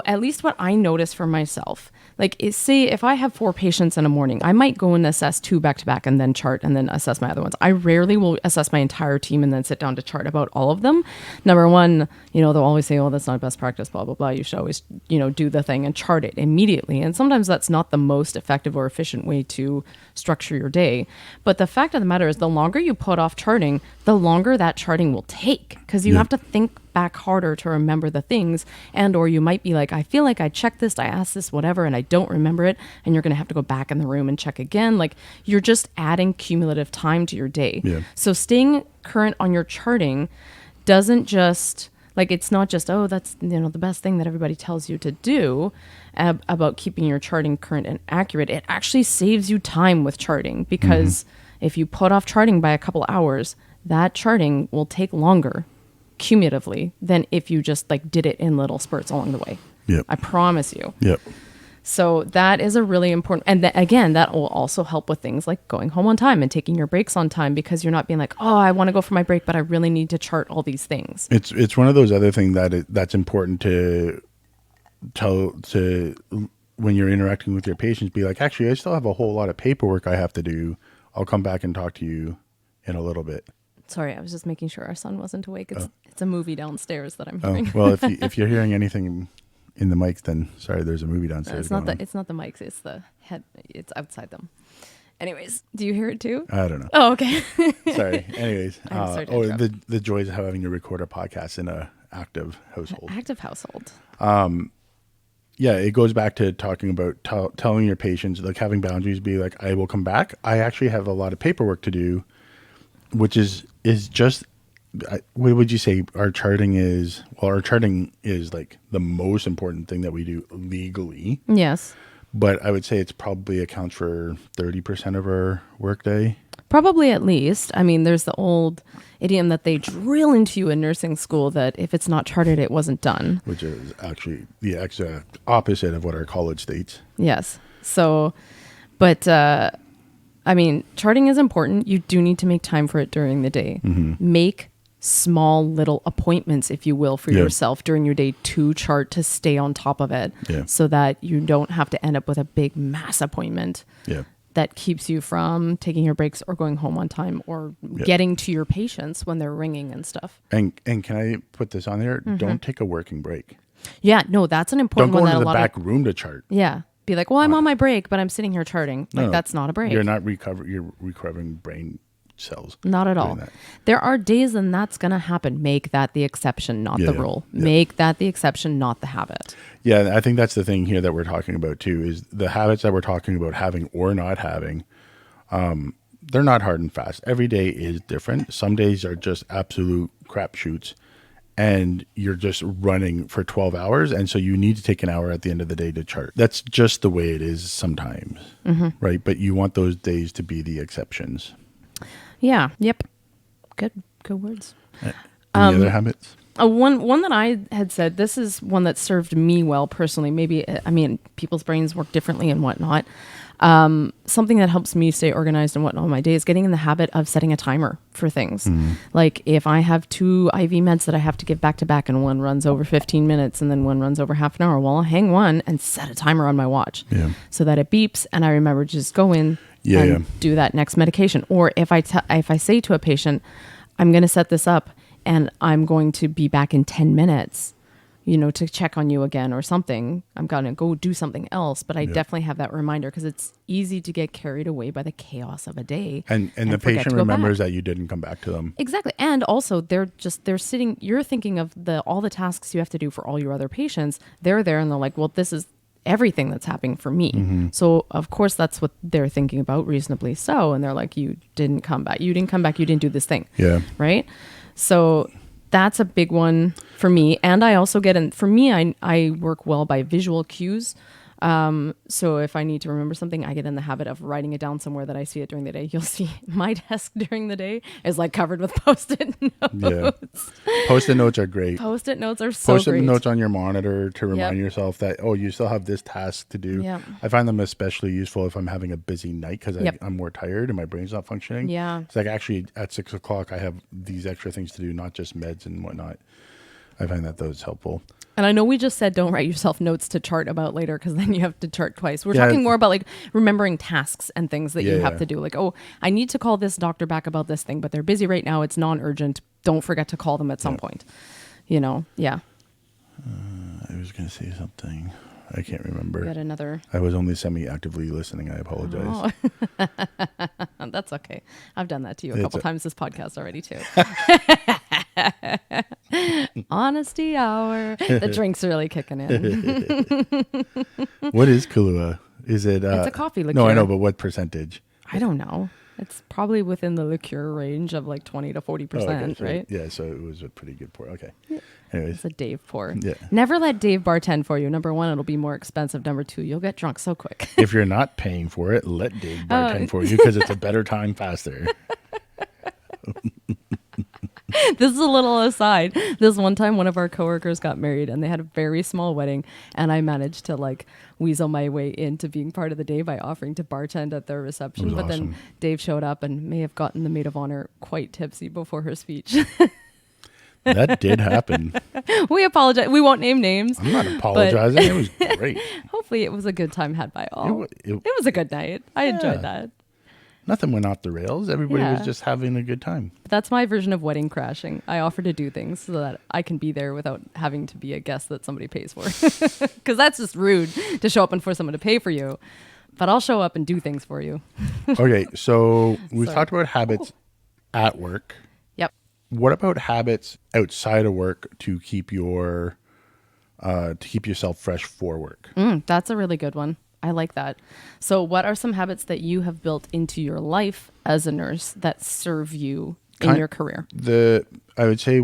at least what I notice for myself, like say if I have 4 patients in a morning, I might go and assess 2 back to back and then chart and then assess my other ones. I rarely will assess my entire team and then sit down to chart about all of them. Number one, they'll always say, oh, that's not best practice, blah, blah, blah. You should always, do the thing and chart it immediately. And sometimes that's not the most effective or efficient way to structure your day. But the fact of the matter is the longer you put off charting, the longer that charting will take because you have to think back harder to remember the things, and or you might be like, I feel like I checked this, I asked this, whatever, and I don't remember it, and you're going to have to go back in the room and check again. Like you're just adding cumulative time to your day. So staying current on your charting doesn't just like, it's not just, oh, that's the best thing that everybody tells you to do about keeping your charting current and accurate. It actually saves you time with charting because if you put off charting by a couple hours, that charting will take longer cumulatively than if you just like did it in little spurts along the way. I promise you. So that is a really important, and again, that will also help with things like going home on time and taking your breaks on time because you're not being like, oh, I want to go for my break, but I really need to chart all these things. It's one of those other things that's important to tell to when you're interacting with your patients. Be like, actually, I still have a whole lot of paperwork I have to do. I'll come back and talk to you in a little bit. Sorry, I was just making sure our son wasn't awake. It's a movie downstairs that I'm hearing. Well, if you're hearing anything in the mics, then sorry, there's a movie downstairs. It's not the mics, it's the head. It's outside them. Anyways, do you hear it too? I don't know. Oh, okay. Sorry. Anyways, the joys of having to record a podcast in a active household. Active household. Yeah, it goes back to talking about telling your patients, like having boundaries. Be like, I will come back. I actually have a lot of paperwork to do, which is just. What would you say our charting is? Well, our charting is like the most important thing that we do legally. Yes. But I would say it's probably accounts for 30% of our workday. Probably at least. I mean, there's the old idiom that they drill into you in nursing school that if it's not charted, it wasn't done. Which is actually the exact opposite of what our college states. Yes. So, but I mean, charting is important. You do need to make time for it during the day. Make small little appointments, if you will, for yourself during your day to chart to stay on top of it so that you don't have to end up with a big mass appointment that keeps you from taking your breaks or going home on time or getting to your patients when they're ringing and stuff. And can I put this on there? Don't take a working break. Yeah, no, that's an important one. Don't go into the back room to chart. Yeah. Be like, well, I'm on my break, but I'm sitting here charting. Like, that's not a break. You're not you're recovering brain cells. Not at all. There are days and that's going to happen. Make that the exception, not the rule. Make that the exception, not the habit. Yeah, I think that's the thing here that we're talking about too, is the habits that we're talking about having or not having. They're not hard and fast. Every day is different. Some days are just absolute crapshoots and you're just running for 12 hours. And so you need to take an hour at the end of the day to chart. That's just the way it is sometimes, right? But you want those days to be the exceptions. Yeah. Yep. Good words. Any other habits? One that I had said, this is one that served me well personally. Maybe, I mean, people's brains work differently and whatnot. Something that helps me stay organized and whatnot on my day is getting in the habit of setting a timer for things. Like if I have 2 IV meds that I have to give back to back and one runs over 15 minutes and then one runs over half an hour, well, I'll hang one and set a timer on my watch so that it beeps and I remember to just go in and do that next medication. Or if I say to a patient, I'm going to set this up and I'm going to be back in 10 minutes, to check on you again or something, I'm going to go do something else. But I definitely have that reminder because it's easy to get carried away by the chaos of a day. And the patient remembers that you didn't come back to them. Exactly. And also they're sitting, you're thinking of all the tasks you have to do for all your other patients. They're there and they're like, well, this is everything that's happening for me. So of course that's what they're thinking about, reasonably so. And they're like, you didn't come back. You didn't do this thing. Yeah. Right. So that's a big one for me. And I also I work well by visual cues. So if I need to remember something, I get in the habit of writing it down somewhere that I see it during the day. You'll see my desk during the day is like covered with Post-it notes. Yeah. Post-it notes are great. Post-it notes are so Post-it great. notes on your monitor to remind Yep. yourself that, oh, you still have this task to do. Yep. I find them especially useful if I'm having a busy night because Yep. I'm more tired and my brain's not functioning. Yeah. It's like actually at 6 o'clock, I have these extra things to do, not just meds and whatnot. I find that those helpful. And I know we just said don't write yourself notes to chart about later because then you have to chart twice. We're Yeah. talking more about like remembering tasks and things that you Yeah, have yeah. to do. Like, oh, I need to call this doctor back about this thing, but they're busy right now. It's non-urgent. Don't forget to call them at some point. You know, yeah. I was going to say something. I can't remember. We got another. I was only semi-actively listening. I apologize. Oh. That's okay. I've done that to you a It's couple a- times this podcast already too. Honesty hour. The drink's really kicking in. What is Kahlua? Is it? It's a coffee liqueur. No, I know, but what percentage? I don't know. It's probably within the liqueur range of like 20 to 40%, okay, so- right? Yeah, so it was a pretty good pour. Okay. Anyways, It's a Dave pour. Yeah. Never let Dave bartend for you. Number one, it'll be more expensive. Number two, you'll get drunk so quick. if you're not paying for it, let Dave bartend for you because it's a better time faster. This is a little aside. This one time, one of our coworkers got married and they had a very small wedding. And I managed to like weasel my way into being part of the day by offering to bartend at their reception. That was But then awesome. Dave showed up and may have gotten the maid of honor quite tipsy before her speech. That did happen. We apologize. We won't name names. I'm not apologizing. It was great. Hopefully, it was a good time had by all. It- It was a good night. I Yeah. enjoyed that. Nothing went off the rails. Everybody Yeah. was just having a good time. That's my version of wedding crashing. I offer to do things so that I can be there without having to be a guest that somebody pays for. Because that's just rude to show up and for someone to pay for you. But I'll show up and do things for you. Okay, so we've Sorry. talked about habits at work. Yep. What about habits outside of work to keep your to keep yourself fresh for work? That's a really good one. I like that. So, what are some habits that you have built into your life as a nurse that serve you in Kind- your career? I would say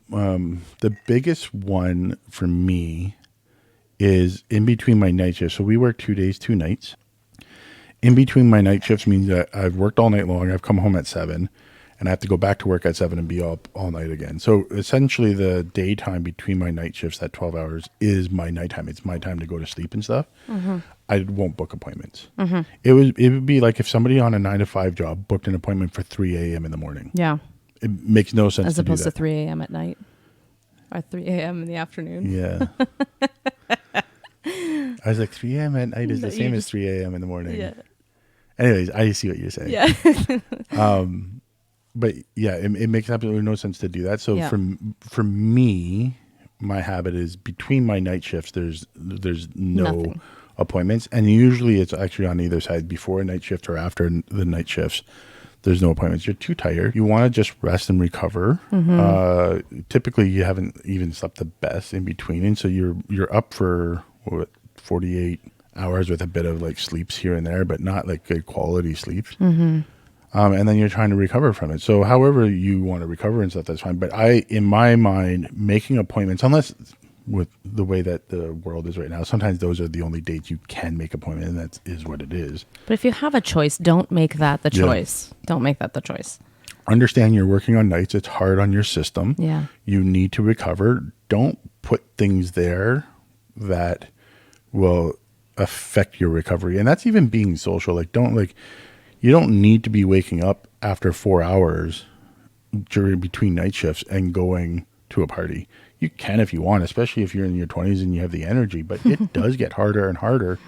the biggest one for me is in between my night shifts. So we work 2 days, 2 nights. In between my night shifts means that I've worked all night long. I've come home at 7 and I have to go back to work at 7 and be up all night again. So essentially the daytime between my night shifts, that 12 hours is my nighttime. It's my time to go to sleep and stuff. I won't book appointments. It would be like if somebody on a 9 to 5 job booked an appointment for 3 a.m. in the morning. Yeah. It makes no sense As to do opposed to that. 3 a.m. at night or 3 a.m. in the afternoon. Yeah. I was like, 3 a.m. at night is No, the you same as just- 3 a.m. in the morning. Yeah. Anyways, I see what you're saying. Yeah. But yeah, it makes absolutely no sense to do that. So Yeah. for me, my habit is between my night shifts, there's no Nothing. appointments. And usually it's actually on either side, before a night shift or after the night shifts. There's no appointments. You're too tired. You want to just rest and recover. Typically, you haven't even slept the best in between, and so you're up for 48 hours with a bit of like sleeps here and there, but not like good quality sleeps. And then you're trying to recover from it. So, however you want to recover and stuff, that's fine. But in my mind, making appointments, unless with the way that the world is right now, sometimes those are the only dates you can make appointment, and that is what it is. But if you have a choice, don't make that the Yeah. choice. Don't make that the choice. Understand you're working on nights. It's hard on your system. Yeah. You need to recover. Don't put things there that will affect your recovery. And that's even being social. You don't need to be waking up after 4 hours between night shifts and going to a party. You can if you want, especially if you're in your 20s and you have the energy, but it does get harder and harder.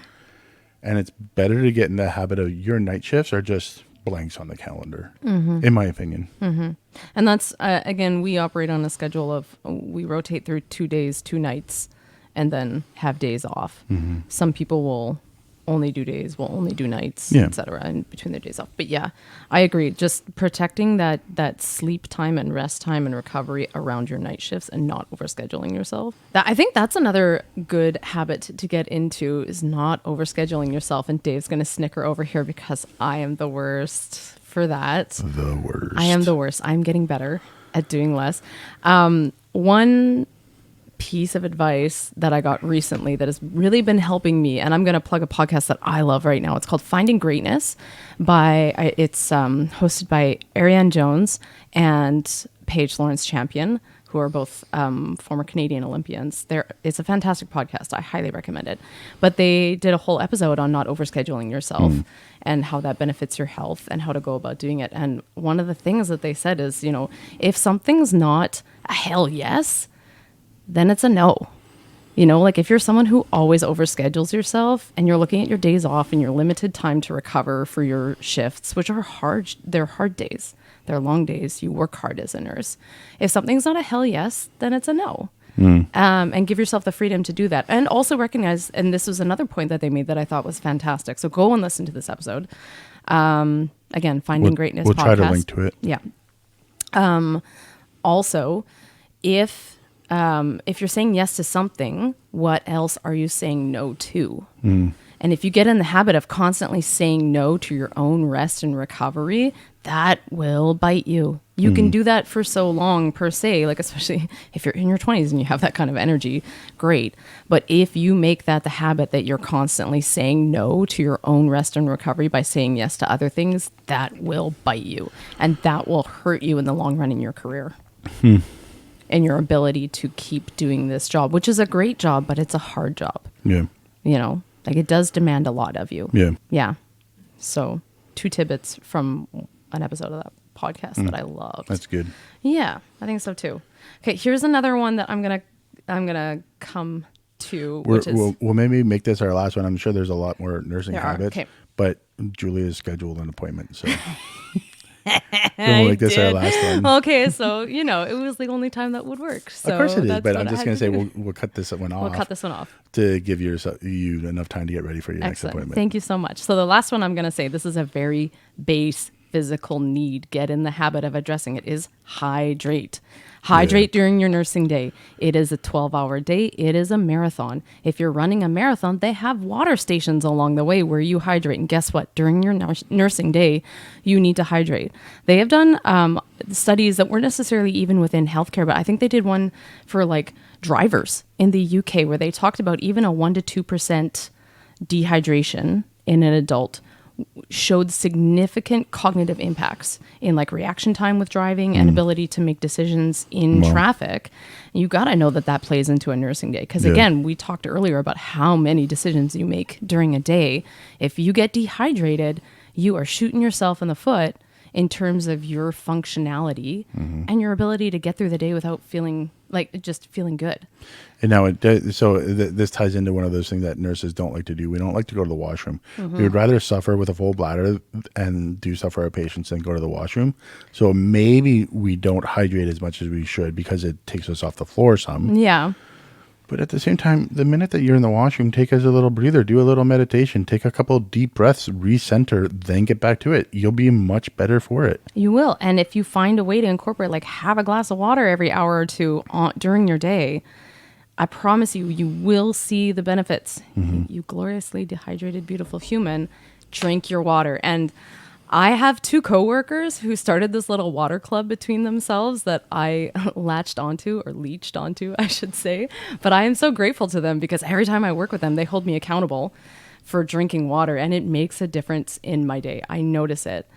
And it's better to get in the habit of your night shifts are just blanks on the calendar, in my opinion. And that's, again, we operate on a schedule of we rotate through 2 days, 2 nights, and then have days off. Some people will only do days, will only do nights, Yeah. etc., and between their days off. But yeah, I agree. Just protecting that sleep time and rest time and recovery around your night shifts and not overscheduling yourself. I think that's another good habit to get into is not overscheduling yourself. And Dave's going to snicker over here because I am the worst for that. The worst. I am the worst. I'm getting better at doing less. One piece of advice that I got recently that has really been helping me. And I'm going to plug a podcast that I love right now. It's called Finding Greatness it's hosted by Ariane Jones and Paige Lawrence Champion, who are both former Canadian Olympians. It's a fantastic podcast. I highly recommend it. But they did a whole episode on not overscheduling yourself and how that benefits your health and how to go about doing it. And one of the things that they said is, if something's not a hell yes, then it's a no. Like if you're someone who always overschedules yourself and you're looking at your days off and your limited time to recover for your shifts, which are hard, they're hard days. They're long days. You work hard as a nurse. If something's not a hell yes, then it's a no. And give yourself the freedom to do that. And also recognize, and this was another point that they made that I thought was fantastic. So go and listen to this episode. Again, Finding Greatness we'll podcast. We'll try to link to it. Yeah. Also, if you're saying yes to something, what else are you saying no to? And if you get in the habit of constantly saying no to your own rest and recovery, that will bite you. You can do that for so long per se, like especially if you're in your 20s and you have that kind of energy, great. But if you make that the habit that you're constantly saying no to your own rest and recovery by saying yes to other things, that will bite you. And that will hurt you in the long run in your career. And your ability to keep doing this job, which is a great job, but it's a hard job. Yeah. Like it does demand a lot of you. Yeah. Yeah. So 2 tidbits from an episode of that podcast that I loved. That's good. Yeah, I think so too. Okay, here's another one that I'm gonna come to, we'll maybe make this our last one. I'm sure there's a lot more nursing habits, okay. But Julia's scheduled an appointment, so we'll make this our last one. Okay, so it was the only time that would work. So of course it is, but I'm just gonna say we'll cut this one off. We'll cut this one off to give you enough time to get ready for your next appointment. Thank you so much. So the last one I'm gonna say, this is a very base physical need. Get in the habit of addressing it. Is hydrate. Hydrate during your nursing day. It is a 12-hour day. It is a marathon. If you're running a marathon, they have water stations along the way where you hydrate. And guess what? During your nursing day, you need to hydrate. They have done studies that weren't necessarily even within healthcare, but I think they did one for like drivers in the UK where they talked about even a 1% to 2% dehydration in an adult showed significant cognitive impacts in like reaction time with driving and ability to make decisions in traffic. You got to know that plays into a nursing day. Because again, we talked earlier about how many decisions you make during a day. If you get dehydrated, you are shooting yourself in the foot in terms of your functionality and your ability to get through the day without feeling good. And now, this ties into one of those things that nurses don't like to do. We don't like to go to the washroom. We would rather suffer with a full bladder and do stuff for our patients than go to the washroom. So maybe we don't hydrate as much as we should because it takes us off the floor some. Yeah. But at the same time, the minute that you're in the washroom, take as a little breather, do a little meditation, take a couple deep breaths, recenter, then get back to it. You'll be much better for it. You will. And if you find a way to incorporate, like have a glass of water every hour or two during your day, I promise you, you will see the benefits. You gloriously dehydrated, beautiful human, drink your water. And I have 2 coworkers who started this little water club between themselves that I leached onto, I should say. But I am so grateful to them because every time I work with them, they hold me accountable for drinking water, and it makes a difference in my day. I notice it.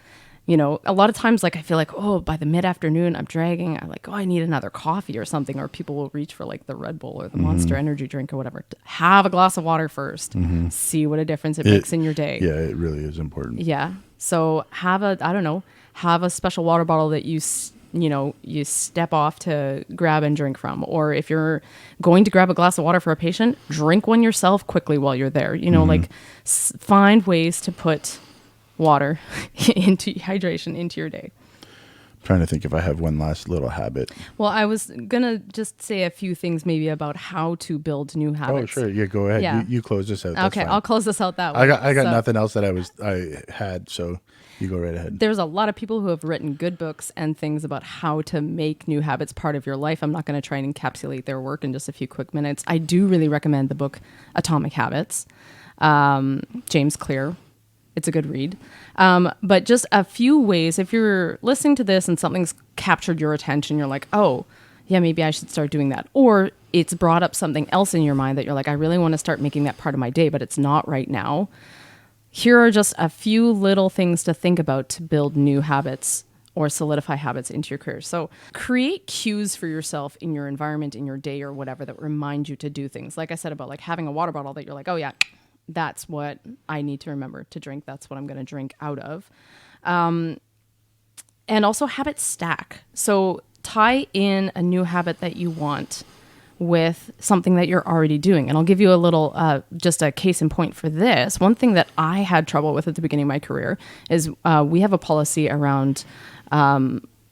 A lot of times, like I feel like, by the mid-afternoon, I'm dragging. I'm like, I need another coffee or something. Or people will reach for like the Red Bull or the Monster Energy drink or whatever. Have a glass of water first. See what a difference it makes in your day. Yeah, it really is important. Yeah. So have a special water bottle that you step off to grab and drink from. Or if you're going to grab a glass of water for a patient, drink one yourself quickly while you're there. Find ways to put water into hydration into your day. I'm trying to think if I have one last little habit. Well, I was going to just say a few things maybe about how to build new habits. Oh, sure. Yeah, go ahead. Yeah. You close this out. Okay, I'll close this out that way. I got nothing else that I had, so you go right ahead. There's a lot of people who have written good books and things about how to make new habits part of your life. I'm not going to try and encapsulate their work in just a few quick minutes. I do really recommend the book Atomic Habits. James Clear. It's a good read. But just a few ways, if you're listening to this and something's captured your attention, you're like, maybe I should start doing that. Or it's brought up something else in your mind that you're like, I really want to start making that part of my day, but it's not right now. Here are just a few little things to think about to build new habits or solidify habits into your career. So create cues for yourself in your environment, in your day or whatever, that remind you to do things. Like I said about like having a water bottle that you're like, oh yeah, that's what I need to remember to drink. That's what I'm going to drink out of. And also habit stack. So tie in a new habit that you want with something that you're already doing. And I'll give you a little, just a case in point for this. One thing that I had trouble with at the beginning of my career is we have a policy around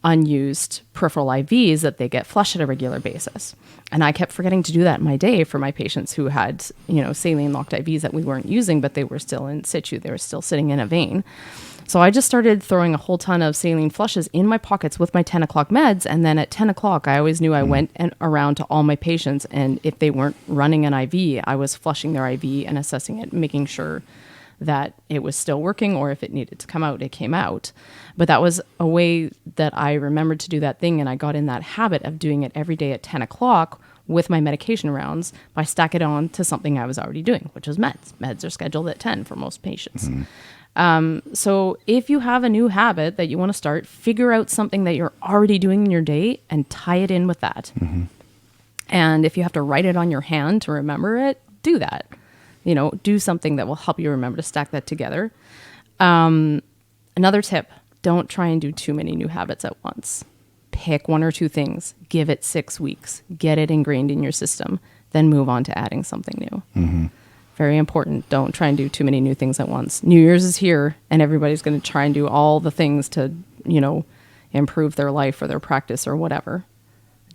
unused peripheral IVs that they get flushed at a regular basis. And I kept forgetting to do that in my day for my patients who had, saline locked IVs that we weren't using, but they were still in situ. They were still sitting in a vein. So I just started throwing a whole ton of saline flushes in my pockets with my 10 o'clock meds. And then at 10 o'clock, I always knew I went around to all my patients. And if they weren't running an IV, I was flushing their IV and assessing it, making sure that it was still working, or if it needed to come out, it came out. But that was a way that I remembered to do that thing. And I got in that habit of doing it every day at 10 o'clock with my medication rounds by stacking it on to something I was already doing, which was meds. Meds are scheduled at 10 for most patients. So if you have a new habit that you want to start, figure out something that you're already doing in your day and tie it in with that. And if you have to write it on your hand to remember it, do that. Do something that will help you remember to stack that together. Another tip, don't try and do too many new habits at once. Pick one or two things, give it 6 weeks, get it ingrained in your system, then move on to adding something new. Very important. Don't try and do too many new things at once. New Year's is here and everybody's going to try and do all the things to, improve their life or their practice or whatever.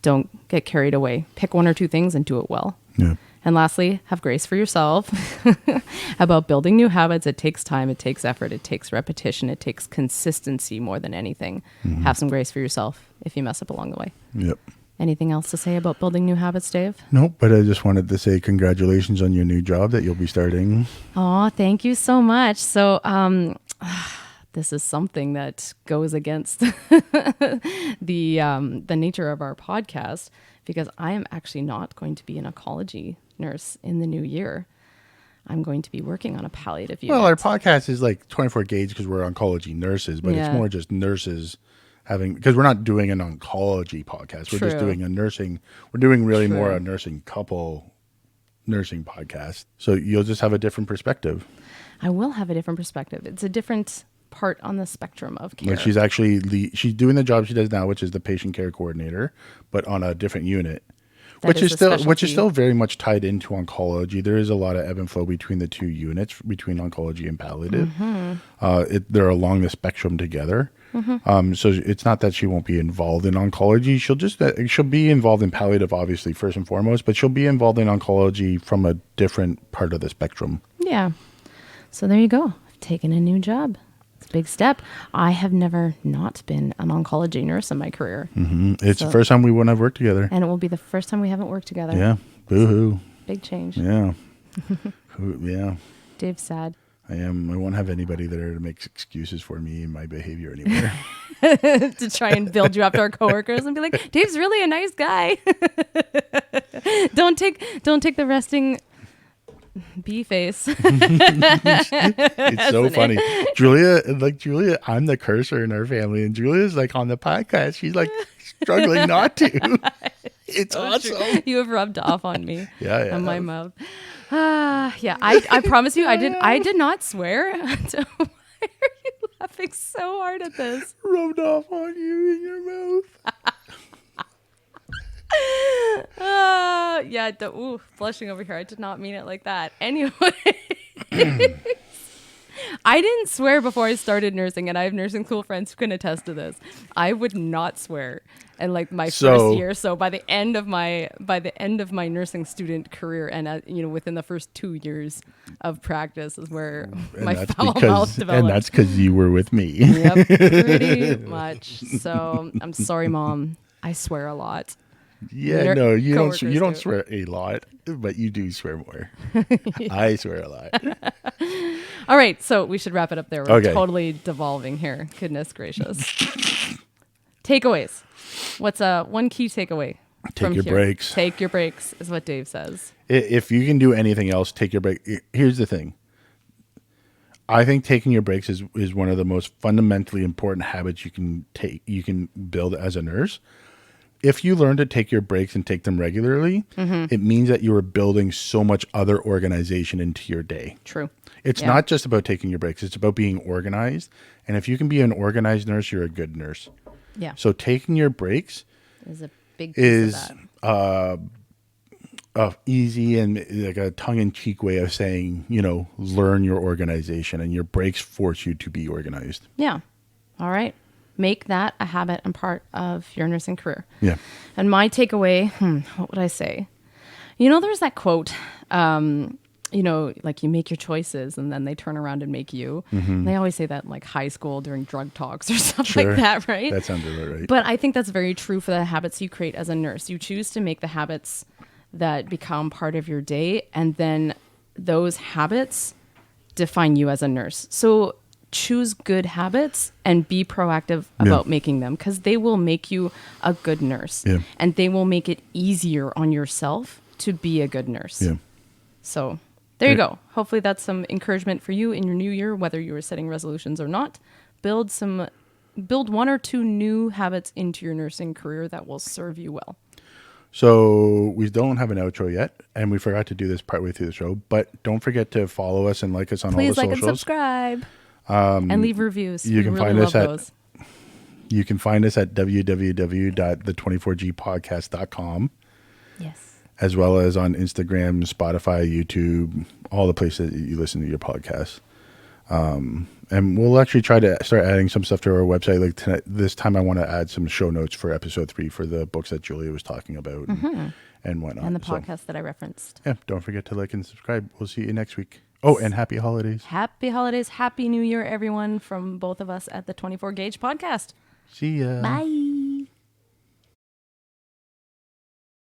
Don't get carried away. Pick one or two things and do it well. Yeah. And lastly, have grace for yourself about building new habits. It takes time, it takes effort, it takes repetition, it takes consistency more than anything. Have some grace for yourself if you mess up along the way. Yep. Anything else to say about building new habits, Dave? Nope, but I just wanted to say congratulations on your new job that you'll be starting. Oh, thank you so much. So, this is something that goes against the nature of our podcast, because I am actually not going to be an oncology nurse in the new year. I'm going to be working on a palliative unit. Well, our podcast is like 24 gauge because we're oncology nurses, but it's more just nurses because we're not doing an oncology podcast. We're just doing we're doing really more a nursing podcast. So you'll just have a different perspective. I will have a different perspective. It's a different part on the spectrum of care. Like she's doing the job she does now, which is the patient care coordinator, but on a different unit. Which is still very much tied into oncology. There is a lot of ebb and flow between the two units, between oncology and palliative. They're along the spectrum together. So it's not that she won't be involved in oncology. She'll be involved in palliative, obviously, first and foremost, but she'll be involved in oncology from a different part of the spectrum. Yeah. So there you go. I've taken a new job. It's a big step. I have never not been an oncology nurse in my career. It's the first time we wouldn't have worked together. And it will be the first time we haven't worked together. Yeah. Boo-hoo. Big change. Yeah. Yeah. Dave's sad. I am. I won't have anybody there to make excuses for me and my behavior anymore. To try and build you up to our coworkers and be like, Dave's really a nice guy. Don't take the resting bee face. It's so funny. Julia, I'm the cursor in our family, and Julia's like on the podcast. She's like struggling not to. It's awesome. True. You have rubbed off on me. Yeah. On my mouth. Yeah. I promise you, I did not swear. Why are you laughing so hard at this? Rubbed off on you in your mouth. Yeah. Blushing over here. I did not mean it like that. Anyway. I didn't swear before I started nursing, and I have nursing school friends who can attest to this. I would not swear. And like my first year, so by the end of my nursing student career, and within the first 2 years of practice is where my foul mouth developed. And that's because you were with me. Yep, pretty much. So I'm sorry, Mom. I swear a lot. Yeah, no, you don't swear a lot, but you do swear more. I swear a lot. All right, so we should wrap it up there. We're totally devolving here. Goodness gracious. Takeaways. What's one key takeaway Take from your here. breaks. Take your breaks is what Dave says. If you can do anything else, take your break. Here's the thing. I think taking your breaks is one of the most fundamentally important habits you can build as a nurse. If you learn to take your breaks and take them regularly, it means that you are building so much other organization into your day. True. It's not just about taking your breaks. It's about being organized. And if you can be an organized nurse, you're a good nurse. Yeah. So taking your breaks Is a big piece of that. Easy and like a tongue-in-cheek way of saying, learn your organization, and your breaks force you to be organized. Yeah. All right. Make that a habit and part of your nursing career. Yeah. And my takeaway, what would I say? There's that quote, like you make your choices and then they turn around and make you. They always say that in like high school during drug talks or stuff like that, right? That sounds about right. But I think that's very true for the habits you create as a nurse. You choose to make the habits that become part of your day, and then those habits define you as a nurse. So choose good habits and be proactive about making them, because they will make you a good nurse, and they will make it easier on yourself to be a good nurse. Yeah. So there you go. Hopefully that's some encouragement for you in your new year, whether you are setting resolutions or not. Build one or two new habits into your nursing career that will serve you well. So we don't have an outro yet, and we forgot to do this partway through the show, but don't forget to follow us and like us on all the Please like socials. and subscribe. And leave reviews. You can really find us love at those. You can find us at www.the24gpodcast.com. Yes. As well as on Instagram, Spotify, YouTube, all the places that you listen to your podcasts. And we'll actually try to start adding some stuff to our website. Like tonight, this time I want to add some show notes for episode 3 for the books that Julia was talking about and whatnot. And the podcast that I referenced. Yeah, don't forget to like and subscribe. We'll see you next week. Oh, and happy holidays. Happy holidays. Happy New Year, everyone, from both of us at the 24 Gauge Podcast. See ya. Bye.